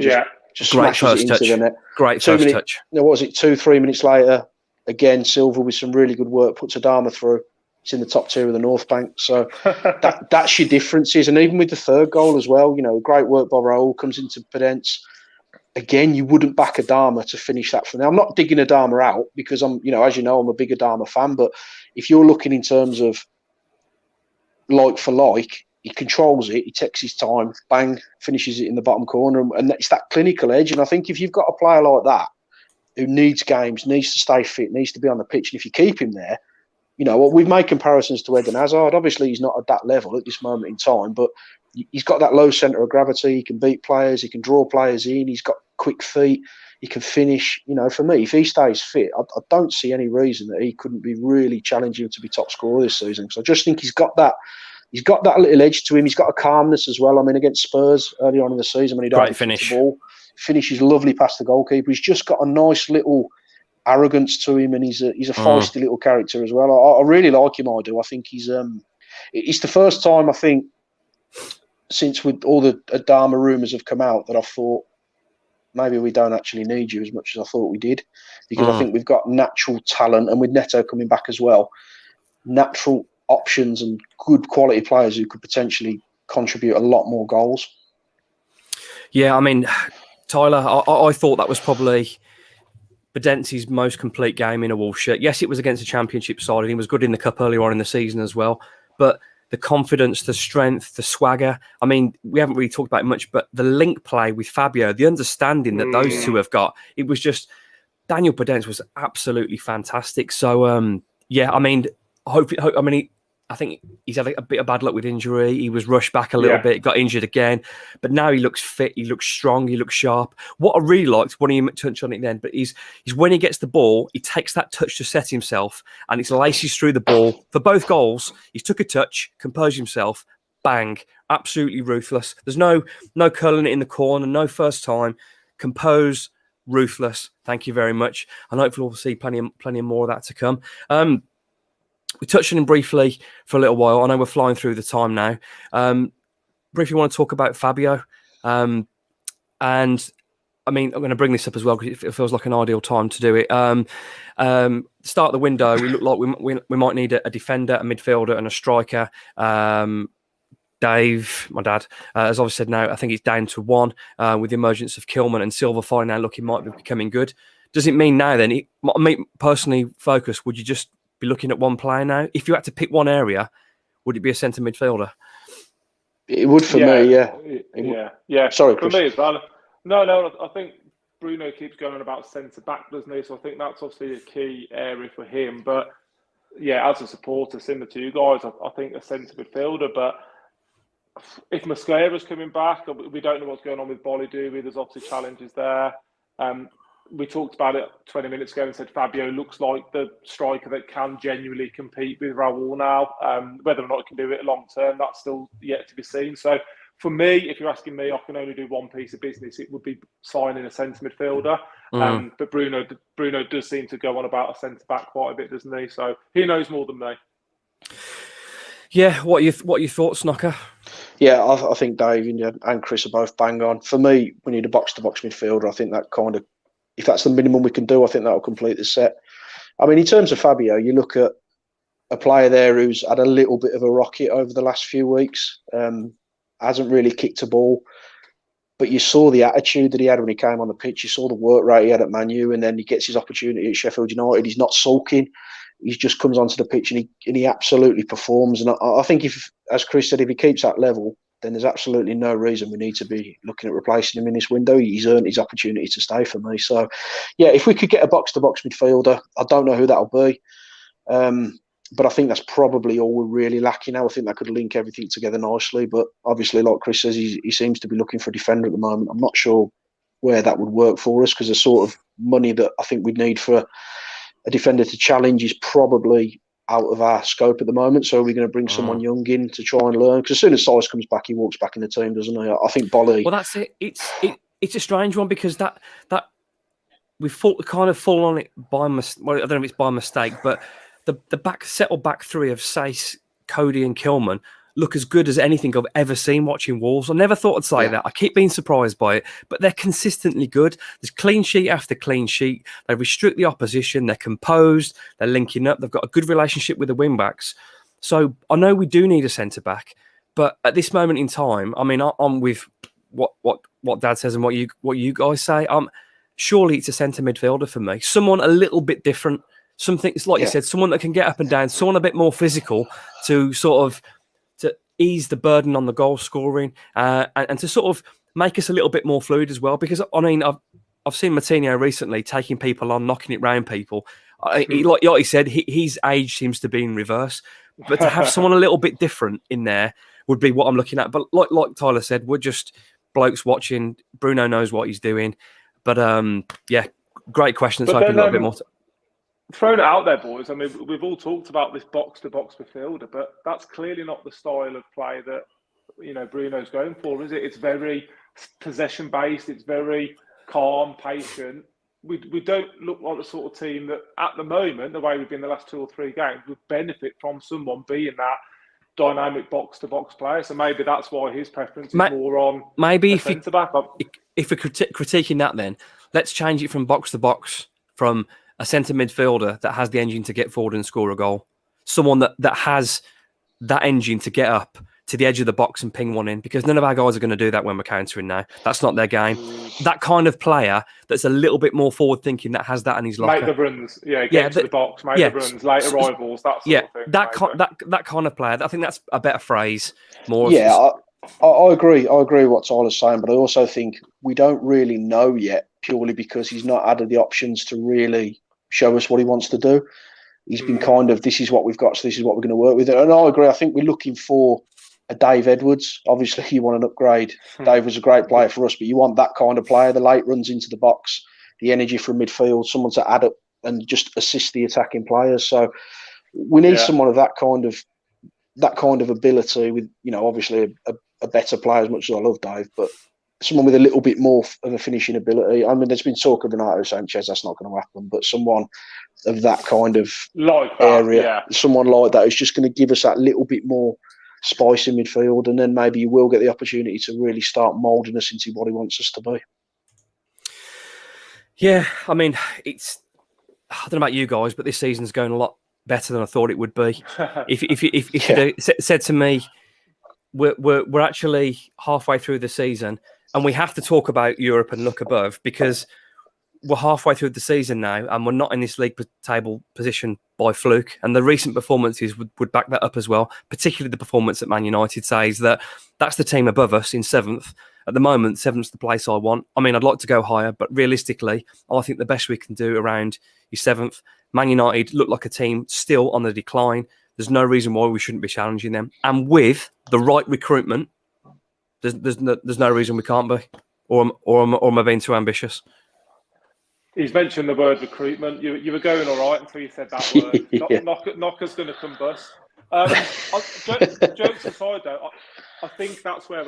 just smashes it into the net.
Great first touch.
What was it, 2-3 minutes later, again, Silva with some really good work, puts Adama through. It's in the top tier of the North Bank. So that's your differences. And even with the third goal as well, great work by Raul, comes into Podence. Again, you wouldn't back Adama to finish that for now. I'm not digging Adama out because I'm a big Adama fan. But if you're looking in terms of like for like, he controls it. He takes his time, bang, finishes it in the bottom corner, and it's that clinical edge. And I think if you've got a player like that who needs games, needs to stay fit, needs to be on the pitch, and if you keep him there, we've made comparisons to Eden Hazard. Obviously, he's not at that level at this moment in time, but he's got that low centre of gravity. He can beat players. He can draw players in. He's got quick feet. He can finish. For me, if he stays fit, I don't see any reason that he couldn't be really challenging to be top scorer this season. So I just think he's got that little edge to him. He's got a calmness as well. I mean, against Spurs early on in the season when he
don't finish
the ball, finishes lovely past the goalkeeper. He's just got a nice little arrogance to him, and he's a feisty little character as well. I really like him. I do. I think he's it's the first time I think since with all the Adama rumours have come out that I thought maybe we don't actually need you as much as I thought we did, because I think we've got natural talent, and with Neto coming back as well, natural options and good quality players who could potentially contribute a lot more goals.
Yeah, I mean, Tyler, I thought that was probably Podence's most complete game in a Wolves shirt. Yes, it was against a championship side, and he was good in the cup earlier on in the season as well. But the confidence, the strength, the swagger. I mean, we haven't really talked about it much, but the link play with Fabio, the understanding that those two have got, it was just, Daniel Podence was absolutely fantastic. So, yeah, I mean, I think he's had a bit of bad luck with injury. He was rushed back a little bit, got injured again. But now he looks fit, he looks strong, he looks sharp. What I really liked, when he touched on it then, but is when he gets the ball, he takes that touch to set himself, and it's laces through the ball. For both goals, he took a touch, composed himself, bang, absolutely ruthless. There's no curling it in the corner, no first time. Compose, ruthless. Thank you very much. And hopefully we'll see plenty more of that to come. We touched on him briefly for a little while. I know we're flying through the time now. Briefly want to talk about Fabio. And I mean, I'm going to bring this up as well because it feels like an ideal time to do it. Start the window, we look like we might need a defender, a midfielder and a striker. Dave, my dad, as I've said now, I think it's down to one with the emergence of Kilman and Silva finally now looking might be becoming good. Does it mean now then, personally focus, would you just be looking at one player now? If you had to pick one area, would it be a centre midfielder?
It would for me,
yeah.
Sorry,
for
Chris.
me as well. No, I think Bruno keeps going about centre back, doesn't he? So I think that's obviously a key area for him. But yeah, as a supporter, similar to you guys, I think a centre midfielder. But if Mosquera's coming back, we don't know what's going on with Bolly, do we? There's obviously challenges there. We talked about it 20 minutes ago and said Fabio looks like the striker that can genuinely compete with Raul now. Whether or not he can do it long term, that's still yet to be seen. So for me, if you're asking me, I can only do one piece of business. It would be signing a centre midfielder. But Bruno does seem to go on about a centre back quite a bit, doesn't he? So he knows more than me.
Yeah, what are your thoughts, Knocker?
Yeah, I think Dave and Chris are both bang on. For me, we need a box-to-box midfielder. I think that kind of, if that's the minimum we can do, I think that will complete the set. I mean, in terms of Fabio, you look at a player there who's had a little bit of a rocket over the last few weeks, hasn't really kicked a ball, but you saw the attitude that he had when he came on the pitch. You saw the work rate he had at Man U, and then he gets his opportunity at Sheffield United. He's not sulking. He just comes onto the pitch and he absolutely performs. And I think if, as Chris said, if he keeps that level, then there's absolutely no reason we need to be looking at replacing him in this window. He's earned his opportunity to stay for me. So, yeah, if we could get a box-to-box midfielder, I don't know who that'll be. But I think that's probably all we're really lacking now. I think that could link everything together nicely. But obviously, like Chris says, he seems to be looking for a defender at the moment. I'm not sure where that would work for us because the sort of money that I think we'd need for a defender to challenge is probably out of our scope at the moment. So are we going to bring someone young in to try and learn? Because as soon as Silas comes back, he walks back in the team, doesn't he? I think Bolly...
Well, that's it. It's a strange one because that we've kind of fallen on it by mistake. Well, I don't know if it's by mistake, but the back three of Sace, Cody and Kilman look as good as anything I've ever seen watching Wolves. I never thought I'd say that. I keep being surprised by it, but they're consistently good. There's clean sheet after clean sheet. They restrict the opposition. They're composed. They're linking up. They've got a good relationship with the wing backs. So I know we do need a centre back, but at this moment in time, I mean, I'm with what Dad says and what you guys say. Surely it's a centre midfielder for me. Someone a little bit different. Something, it's like you said, someone that can get up and down, someone a bit more physical to sort of to ease the burden on the goal scoring and to sort of make us a little bit more fluid as well. Because I mean, I've seen Martinho recently taking people on, knocking it round people. Like he said, his age seems to be in reverse. But to have someone a little bit different in there would be what I'm looking at. But like Tyler said, we're just blokes watching. Bruno knows what he's doing. But yeah, great question. It's open a little bit more.
Throwing it out there, boys. I mean, we've all talked about this box-to-box midfielder, but that's clearly not the style of play that Bruno's going for, is it? It's very possession-based. It's very calm, patient. We don't look like the sort of team that, at the moment, the way we've been the last 2 or 3 games, would benefit from someone being that dynamic box-to-box player. So maybe that's why his preference is more on
maybe
centre-back.
If we're critiquing that, then let's change it from box-to-box from a centre midfielder that has the engine to get forward and score a goal. Someone that has that engine to get up to the edge of the box and ping one in, because none of our guys are going to do that when we're countering now. That's not their game. That kind of player that's a little bit more forward thinking, that has that in his locker.
Make the runs, get to the box, make the runs, late arrivals, that sort of thing.
That kind of player. I think that's a better phrase.
I agree. I agree with what Tyler's saying, but I also think we don't really know yet, purely because he's not added the options to really show us what he wants to do. He's been kind of, this is what we've got, so this is what we're going to work with. And I agree. I think we're looking for a Dave Edwards. Obviously, you want an upgrade. Dave was a great player for us, but you want that kind of player, the late runs into the box, the energy from midfield, someone to add up and just assist the attacking players. So we need someone of that kind of ability with, obviously a better player, as much as I love Dave, but someone with a little bit more of a finishing ability. I mean, there's been talk of Renato Sanchez. That's not going to happen. But someone of that kind of area, someone like that, is just going to give us that little bit more spice in midfield. And then maybe you will get the opportunity to really start moulding us into what he wants us to be.
Yeah, I mean, I don't know about you guys, but this season's going a lot better than I thought it would be. If you'd said to me, we're actually halfway through the season, and we have to talk about Europe and look above, because we're halfway through the season now and we're not in this league table position by fluke. And the recent performances would back that up as well, particularly the performance at Man United says that that's the team above us in 7th. At the moment, 7th's the place I want. I mean, I'd like to go higher, but realistically, I think the best we can do around your 7th. Man United look like a team still on the decline. There's no reason why we shouldn't be challenging them. And with the right recruitment, there's no reason we can't be. Or am I being too ambitious?
He's mentioned the word recruitment. You were going all right until you said that word. Knocker's going to combust. Jokes aside, though, I think that's where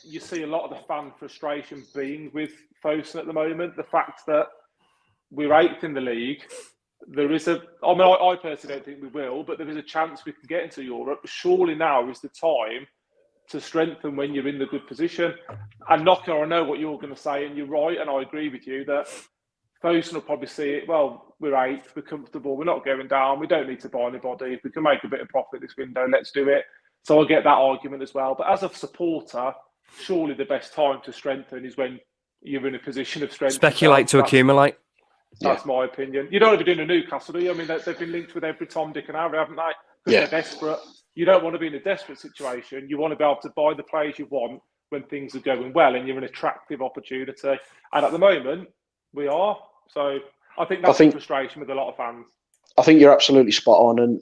you see a lot of the fan frustration being with Fosun at the moment. The fact that we're 8th in the league. I personally don't think we will, but there is a chance we can get into Europe. Surely now is the time to strengthen when you're in the good position. And Knocker, I know what you're going to say, and you're right, and I agree with you that Fosun will probably see it. Well, we're 8th, we're comfortable, we're not going down, we don't need to buy anybody. If we can make a bit of profit this window, let's do it. So I get that argument as well. But as a supporter, surely the best time to strengthen is when you're in a position of strength.
Speculate to accumulate.
That's my opinion. You don't want to be doing a Newcastle, do you? I mean, they've been linked with every Tom, Dick and Harry, haven't they? Because they're desperate. You don't want to be in a desperate situation. You want to be able to buy the players you want when things are going well and you're an attractive opportunity. And at the moment, we are. So I think that's the frustration with a lot of fans.
I think you're absolutely spot on. And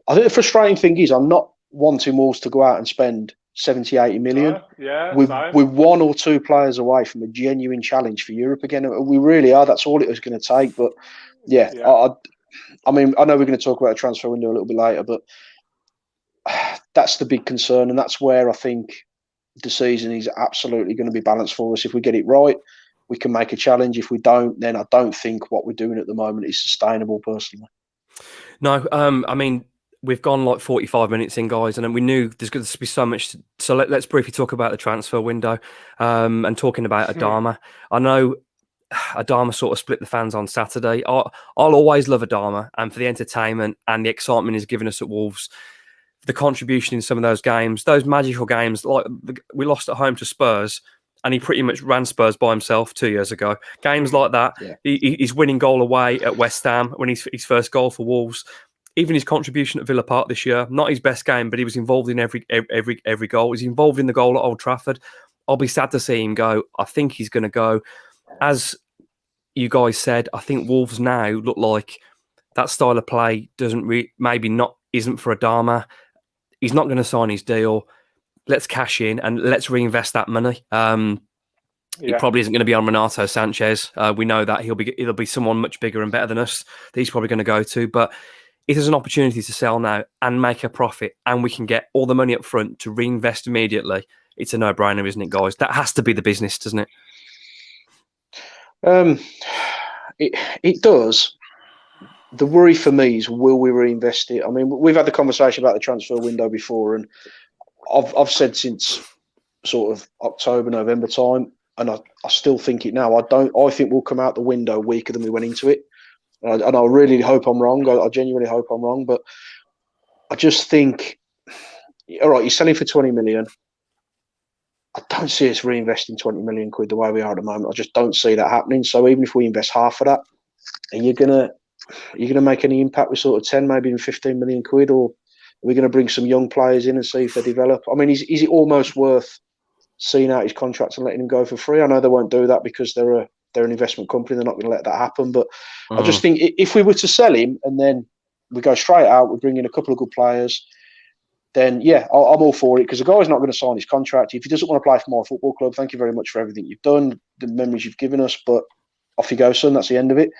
I think the frustrating thing is I'm not wanting Wolves to go out and spend 70, 80 million. We're 1 or 2 players away from a genuine challenge for Europe again. We really are. That's all it was going to take. But I mean, I know we're going to talk about a transfer window a little bit later, but that's the big concern. And that's where I think the season is absolutely going to be balanced for us. If we get it right, we can make a challenge. If we don't, then I don't think what we're doing at the moment is sustainable, personally.
No, I mean, we've gone like 45 minutes in, guys, and we knew there's going to be so much. So let's briefly talk about the transfer window and talking about Adama. I know Adama sort of split the fans on Saturday. I'll always love Adama, and for the entertainment and the excitement he's given us at Wolves, the contribution in some of those games, those magical games, like we lost at home to Spurs, and he pretty much ran Spurs by himself 2 years ago. Games like that, he's winning goal away at West Ham when his first goal for Wolves. Even his contribution at Villa Park this year, not his best game, but he was involved in every goal. He's involved in the goal at Old Trafford. I'll be sad to see him go. I think he's going to go. As you guys said, I think Wolves now look like that style of play isn't for Adama. He's not going to sign his deal. Let's cash in and let's reinvest that money. He probably isn't going to be on Renato Sanchez. We know that it'll be someone much bigger and better than us that he's probably going to go to. But if there's an opportunity to sell now and make a profit, and we can get all the money up front to reinvest immediately, it's a no-brainer, isn't it, guys? That has to be the business, doesn't it?
It does. The worry for me is, will we reinvest it? I mean, we've had the conversation about the transfer window before, and I've said since sort of October, November time, and I still think it now. I think we'll come out the window weaker than we went into it. And I really hope I'm wrong. I genuinely hope I'm wrong. But I just think, all right, you're selling for 20 million. I don't see us reinvesting 20 million quid the way we are at the moment. I just don't see that happening. So even if we invest half of that, are you gonna make any impact with sort of 10, maybe even 15 million quid, or are we going to bring some young players in and see if they develop? I mean, is it almost worth seeing out his contract and letting him go for free? I know they won't do that because they're an investment company. They're not going to let that happen. But I just think if we were to sell him and then we go straight out, we bring in a couple of good players, then I'm all for it, because the guy's not going to sign his contract. If he doesn't want to play for my football club, thank you very much for everything you've done, the memories you've given us, but off you go, son. That's the end of it.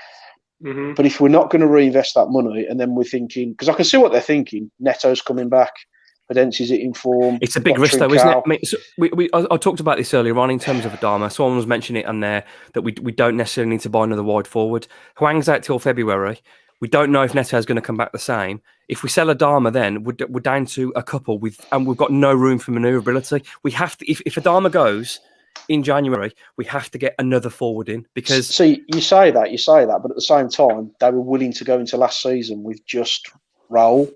Mm-hmm. But if we're not going to reinvest that money, and then we're thinking, because I can see what they're thinking, Neto's coming back, Podence is in form.
It's a big risk, though, isn't it? I mean, I talked about this earlier on in terms of Adama. Someone was mentioning it on there that we don't necessarily need to buy another wide forward. Hwang's out till February. We don't know if Neto's going to come back the same. If we sell Adama, then we're down to a couple and we've got no room for manoeuvrability. We have to, if Adama goes in January, we have to get another forward in, because...
See, you say that, but at the same time, they were willing to go into last season with just Raul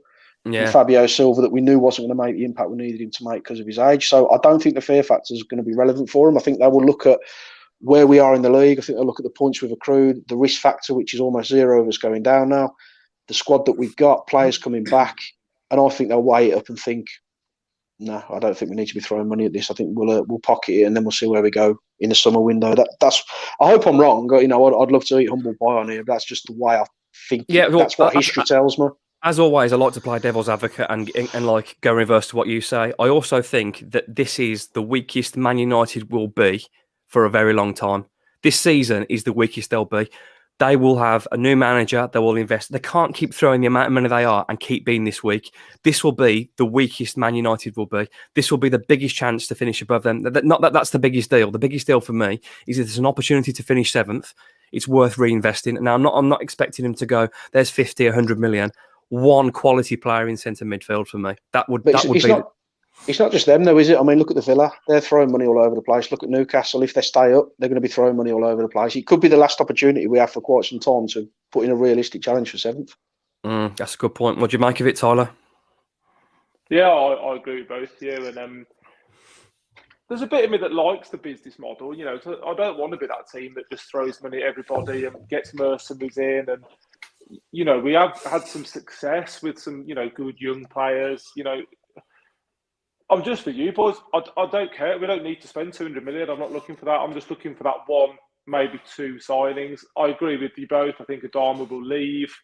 and Fabio Silva, that we knew wasn't going to make the impact we needed him to make because of his age. So I don't think the fear factor is going to be relevant for him. I think they will look at where we are in the league. I think they'll look at the points we've accrued, the risk factor, which is almost zero of us going down now, the squad that we've got, players coming back, and I think they'll weigh it up and think, no, I don't think we need to be throwing money at this. I think we'll pocket it and then we'll see where we go in the summer window. That's. I hope I'm wrong. You know, I'd love to eat humble pie on here, but that's just the way I think. Yeah, well, that's what history tells me.
As always, I like to play devil's advocate and like go reverse to what you say. I also think that this is the weakest Man United will be for a very long time. This season is the weakest they'll be. They will have a new manager. They will invest. They can't keep throwing the amount of money they are and keep being this weak. This will be the weakest Man United will be. This will be the biggest chance to finish above them. Not that that's the biggest deal. The biggest deal for me is if there's an opportunity to finish 7th, it's worth reinvesting. Now, I'm not expecting them to go, there's 50, 100 million. One quality player in centre midfield for me. That would be...
It's not just them, though, is it? I mean, look at the Villa. They're throwing money all over the place. Look at Newcastle. If they stay up, they're going to be throwing money all over the place. It could be the last opportunity we have for quite some time to put in a realistic challenge for 7th.
That's a good point. What do you make of it, Tyler?
Yeah, I agree with both you. And there's a bit of me that likes the business model. You know, so I don't want to be that team that just throws money at everybody and gets mercenaries in. And, you know, we have had some success with some, you know, good young players. You know, I'm just for you boys. I don't care. We don't need to spend 200 million. I'm not looking for that. I'm just looking for that one, maybe two signings. I agree with you both. I think Adama will leave.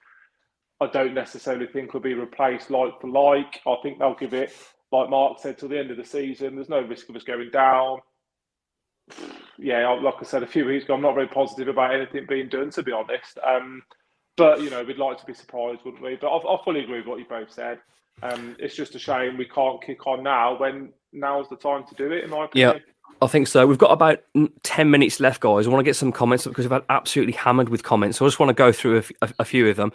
I don't necessarily think he'll be replaced like for like. I think they'll give it, like Mark said, till the end of the season. There's no risk of us going down. Yeah, like I said a few weeks ago, I'm not very positive about anything being done, to be honest. But, you know, we'd like to be surprised, wouldn't we? But I fully agree with what you both said. It's just a shame we can't kick on now when now's the time to do it, in my opinion.
Yeah, I think so. We've got about 10 minutes left, guys. I want to get some comments because we've had absolutely hammered with comments. So I just want to go through a few of them.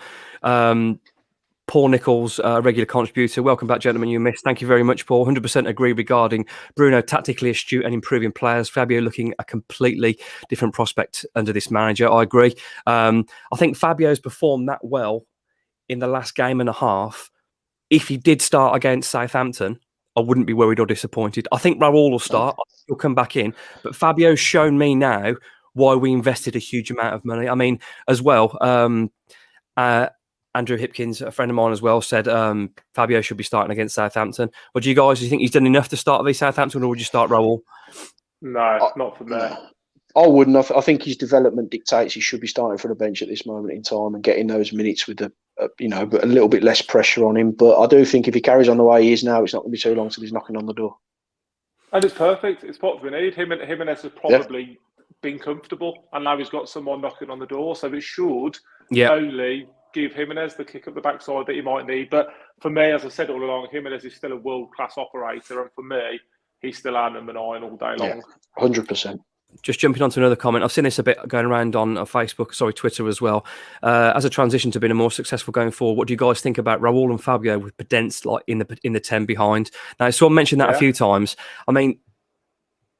Paul Nichols, regular contributor. Welcome back, gentlemen. You missed. Thank you very much, Paul. 100% agree regarding Bruno, tactically astute and improving players. Fabio looking a completely different prospect under this manager. I agree. I think Fabio's performed that well in the last game and a half. If he did start against Southampton, I wouldn't be worried or disappointed. I think Raul will start. He'll come back in. But Fabio's shown me now why we invested a huge amount of money. I mean, as well, Andrew Hipkins, a friend of mine as well, said Fabio should be starting against Southampton. What do you guys, do you think he's done enough to start against Southampton, or would you start Raul?
No, not for me.
I wouldn't. I think his development dictates he should be starting for the bench at this moment in time and getting those minutes with the, but a little bit less pressure on him. But I do think if he carries on the way he is now, it's not going to be too long till he's knocking on the door.
And it's perfect. It's what we need. Jimenez has probably been comfortable, and now he's got someone knocking on the door. So it should only give Jimenez the kick up the backside that he might need. But for me, as I said all along, Jimenez is still a world-class operator. And for me, he's still our number 9 all day long.
100%.
Just jumping on to another comment. I've seen this a bit going around on Facebook, Twitter as well. As a transition to being a more successful going forward, what do you guys think about Raul and Fabio with Podence like in the 10 behind? Now, someone mentioned that a few times. I mean,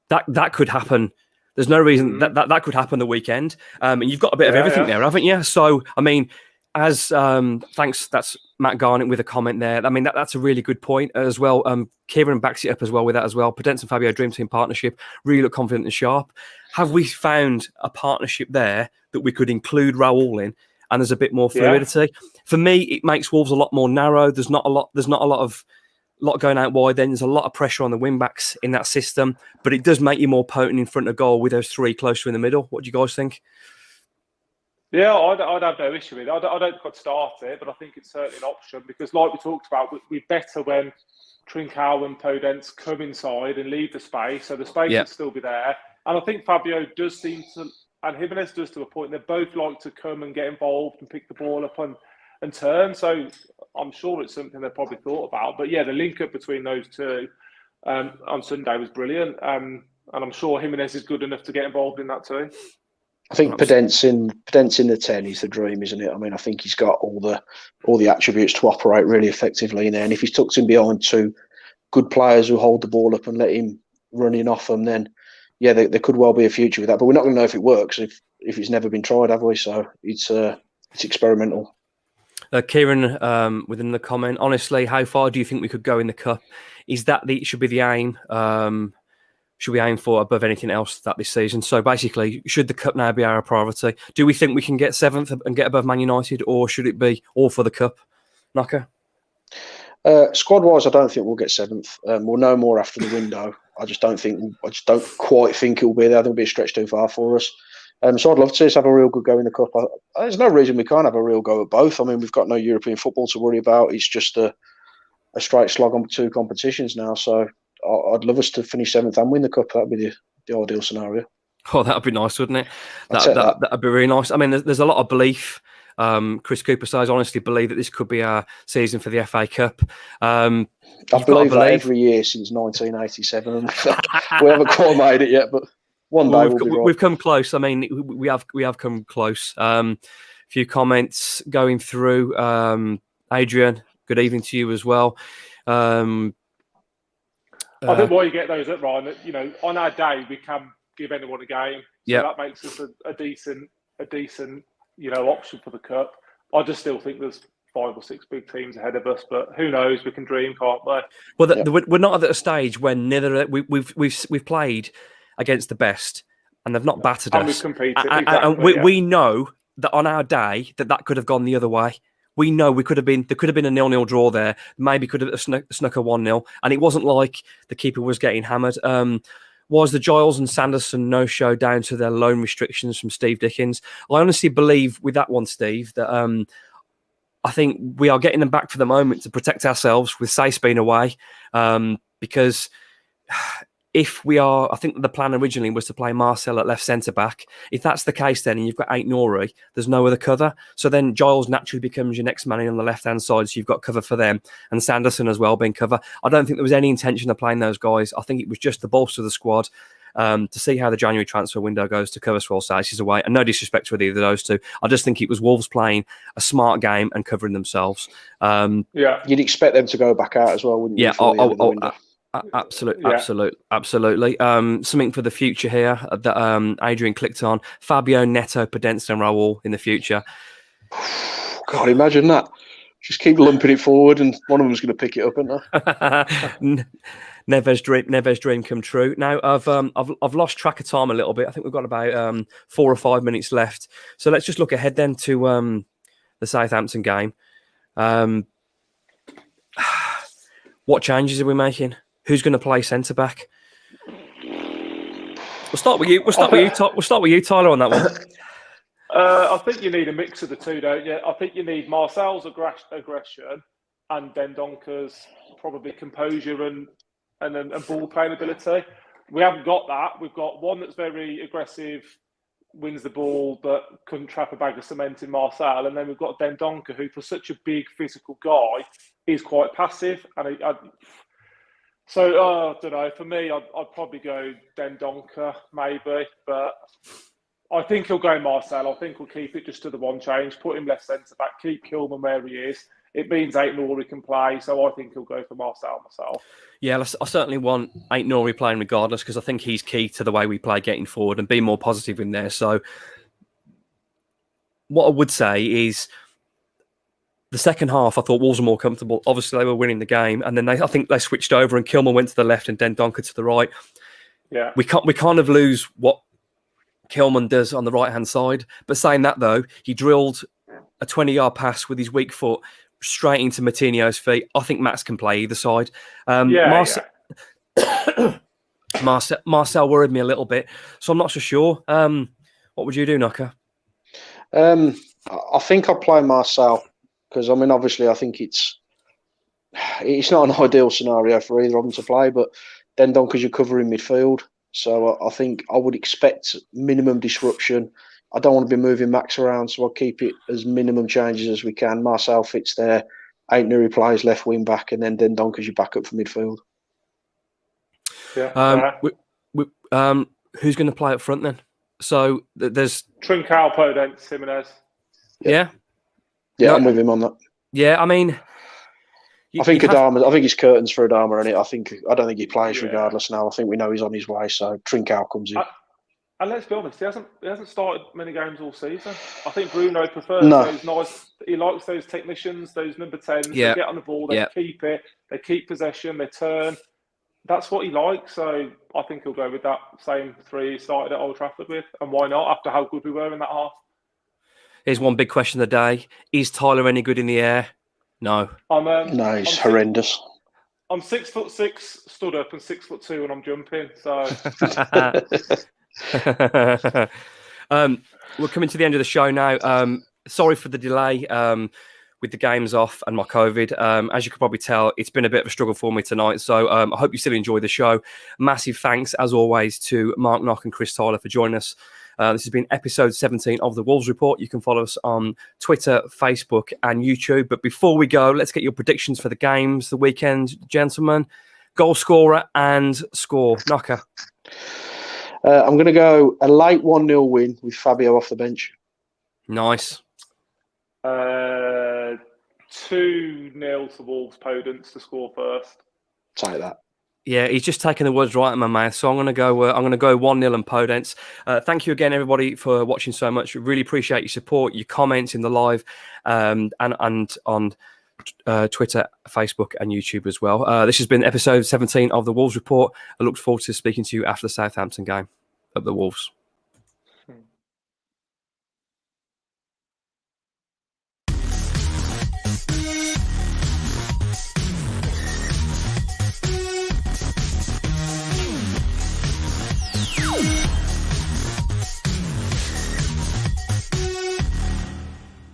that could happen. There's no reason that could happen the weekend. And you've got a bit of everything there, haven't you? So, I mean, thanks, that's Matt Garnett with a comment there. I mean, that's a really good point as well. Kieran backs it up as well with that as well. Podence and Fabio, dream team partnership, really look confident and sharp. Have we found a partnership there that we could include Raul in, and there's a bit more fluidity? For me, it makes Wolves a lot more narrow. There's not a lot going out wide. Then there's a lot of pressure on the wing backs in that system, but it does make you more potent in front of goal with those 3 closer in the middle. What do you guys think?
Yeah, I'd have no issue with it. I don't think I'd start it, but I think it's certainly an option because, like we talked about, we're better when Trincao and Podence come inside and leave the space, so the space will still be there. And I think Fabio does seem to, and Jimenez does to a point, they both like to come and get involved and pick the ball up and turn. So I'm sure it's something they probably thought about. But yeah, the link up between those two on Sunday was brilliant. And I'm sure Jimenez is good enough to get involved in that too.
I think Podence in the 10 is the dream, isn't it? I mean, I think he's got all the attributes to operate really effectively in there. And if he's tucked in behind 2 good players who hold the ball up and let him run in off them, then there could well be a future with that. But we're not going to know if it works if it's never been tried, have we? So it's experimental.
Kieran, within the comment, honestly, how far do you think we could go in the cup? Is that should be the aim? Should we aim for above anything else this season? So basically, should the cup now be our priority? Do we think we can get 7th and get above Man United, or should it be all for the cup? Naka?
Squad-wise, I don't think we'll get 7th. We'll know more after the window. I just don't quite think it'll be there. I think it'll be a stretch too far for us. So I'd love to see us have a real good go in the cup. There's no reason we can't have a real go at both. I mean, we've got no European football to worry about. It's just a straight slog on 2 competitions now. So I'd love us to finish 7th and win the cup. That'd be the ideal scenario.
Oh, that'd be nice, wouldn't it? That'd be really nice. I mean, there's a lot of belief. Chris Cooper says, honestly believe that this could be our season for the FA Cup.
I believe that every year since 1987, and we haven't quite made it yet, but one day
we've come close. I mean, we have come close. A few comments going through. Adrian, good evening to you as well.
I think why you get those at Ryan, that, you know, on our day we can give anyone a game, so that makes us a decent, you know, option for the cup. I just still think there's 5 or 6 big teams ahead of us, but who knows? We can dream, can't we?
Well, we're not at a stage when we've played against the best, and they've not battered us.
And we've competed,
and we know that on our day that could have gone the other way. We know there could have been a 0-0 draw there. Maybe could have snuck a 1-0, and it wasn't like the keeper was getting hammered. Was the Giles and Sanderson no-show down to their loan restrictions from Steve Dickens? I honestly believe with that one, Steve, that I think we are getting them back for the moment to protect ourselves with Sace being away, because if we are, I think the plan originally was to play Marcel at left centre-back. If that's the case then, and you've got Ait-Nouri, there's no other cover. So then Giles naturally becomes your next man in on the left-hand side, so you've got cover for them. And Sanderson as well being cover. I don't think there was any intention of playing those guys. I think it was just the bolster of the squad to see how the January transfer window goes to cover Swell Sace away. And no disrespect to either of those two. I just think it was Wolves playing a smart game and covering themselves.
You'd expect them to go back out as well, wouldn't you?
Absolutely. Something for the future here that Adrian clicked on. Fabio, Neto, Podence and Raul in the future.
God, imagine that. Just keep lumping it forward and one of them's going to pick it up, isn't they?
Neves' dream come true. Now, I've lost track of time a little bit. I think we've got about 4 or 5 minutes left. So let's just look ahead then to the Southampton game. What changes are we making? Who's going to play centre back? We'll start with you. We'll start with you, Tyler, on that one.
I think you need a mix of the two, don't you? I think you need Marcel's aggression and Dendonker's probably composure and ball playing ability. We haven't got that. We've got one that's very aggressive, wins the ball, but couldn't trap a bag of cement in Marcel. And then we've got Dendonker, who, for such a big physical guy, is quite passive. And I don't know. For me, I'd probably go Dendonker, maybe. But I think he'll go Marcel. I think we'll keep it just to the one change, put him left centre-back, keep Kilman where he is. It means Ait-Nouri can play, so I think he'll go for Marcel myself.
Yeah, I certainly want Ait-Nouri playing regardless, because I think he's key to the way we play getting forward and be more positive in there. So what I would say is the second half, I thought Wolves were more comfortable. Obviously, they were winning the game, and then I think they switched over and Kilman went to the left and Dendonker to the right.
Yeah,
we kind of lose what Kilman does on the right-hand side. But saying that, though, he drilled a 20-yard pass with his weak foot straight into Martinho's feet. I think Max can play either side. Marcel worried me a little bit, so I'm not so sure. What would you do, Knocker?
I think I'll play Marcel because, I mean, obviously I think it's not an ideal scenario for either of them to play, but then because you're covering midfield. So I think I would expect minimum disruption. I don't want to be moving Max around, so I'll keep it as minimum changes as we can. Marcel fits there. Ait-Nouri plays left wing back, and then Dendonker's your backup for midfield.
Yeah.
Who's going to play up front then? So there's
Trincao, Podence, Jimenez.
Yeah,
I'm with him on that.
Yeah, I mean,
I think Adama. I think it's curtains for Adama, and I don't think he plays regardless now. I think we know he's on his way, so Trincao comes in.
And let's be honest, he hasn't started many games all season. I think Bruno prefers those nice. He likes those technicians, those number 10s.
Yeah.
They get on the ball, they keep it, they keep possession, they turn. That's what he likes. So I think he'll go with that same 3 he started at Old Trafford with. And why not? After how good we were in that half.
Here's one big question of the day: is Tyler any good in the air? No.
No, he's horrendous.
I'm 6'6", stood up, and 6'2" when I'm jumping. So.
We're coming to the end of the show now. Sorry for the delay with the games off and my COVID. As you could probably tell, it's been a bit of a struggle for me tonight. So I hope you still enjoy the show. Massive thanks, as always, to Mark Knock and Chris Tyler for joining us. This has been episode 17 of the Wolves Report. You can follow us on Twitter, Facebook and YouTube. But before we go, let's get your predictions for the games, the weekend, gentlemen. Goal scorer and score. Knocker.
I'm going to go a late 1-0 win with Fabio off the bench.
Nice.
2-0 to Wolves. Podence to score first.
Take that.
Yeah, he's just taken the words right out of my mouth. So I'm going to go. I'm going to go 1-0 and Podence. Thank you again, everybody, for watching so much. Really appreciate your support, your comments in the live, and on Twitter, Facebook, and YouTube as well. This has been episode 17 of the Wolves Report. I look forward to speaking to you after the Southampton game at the Wolves.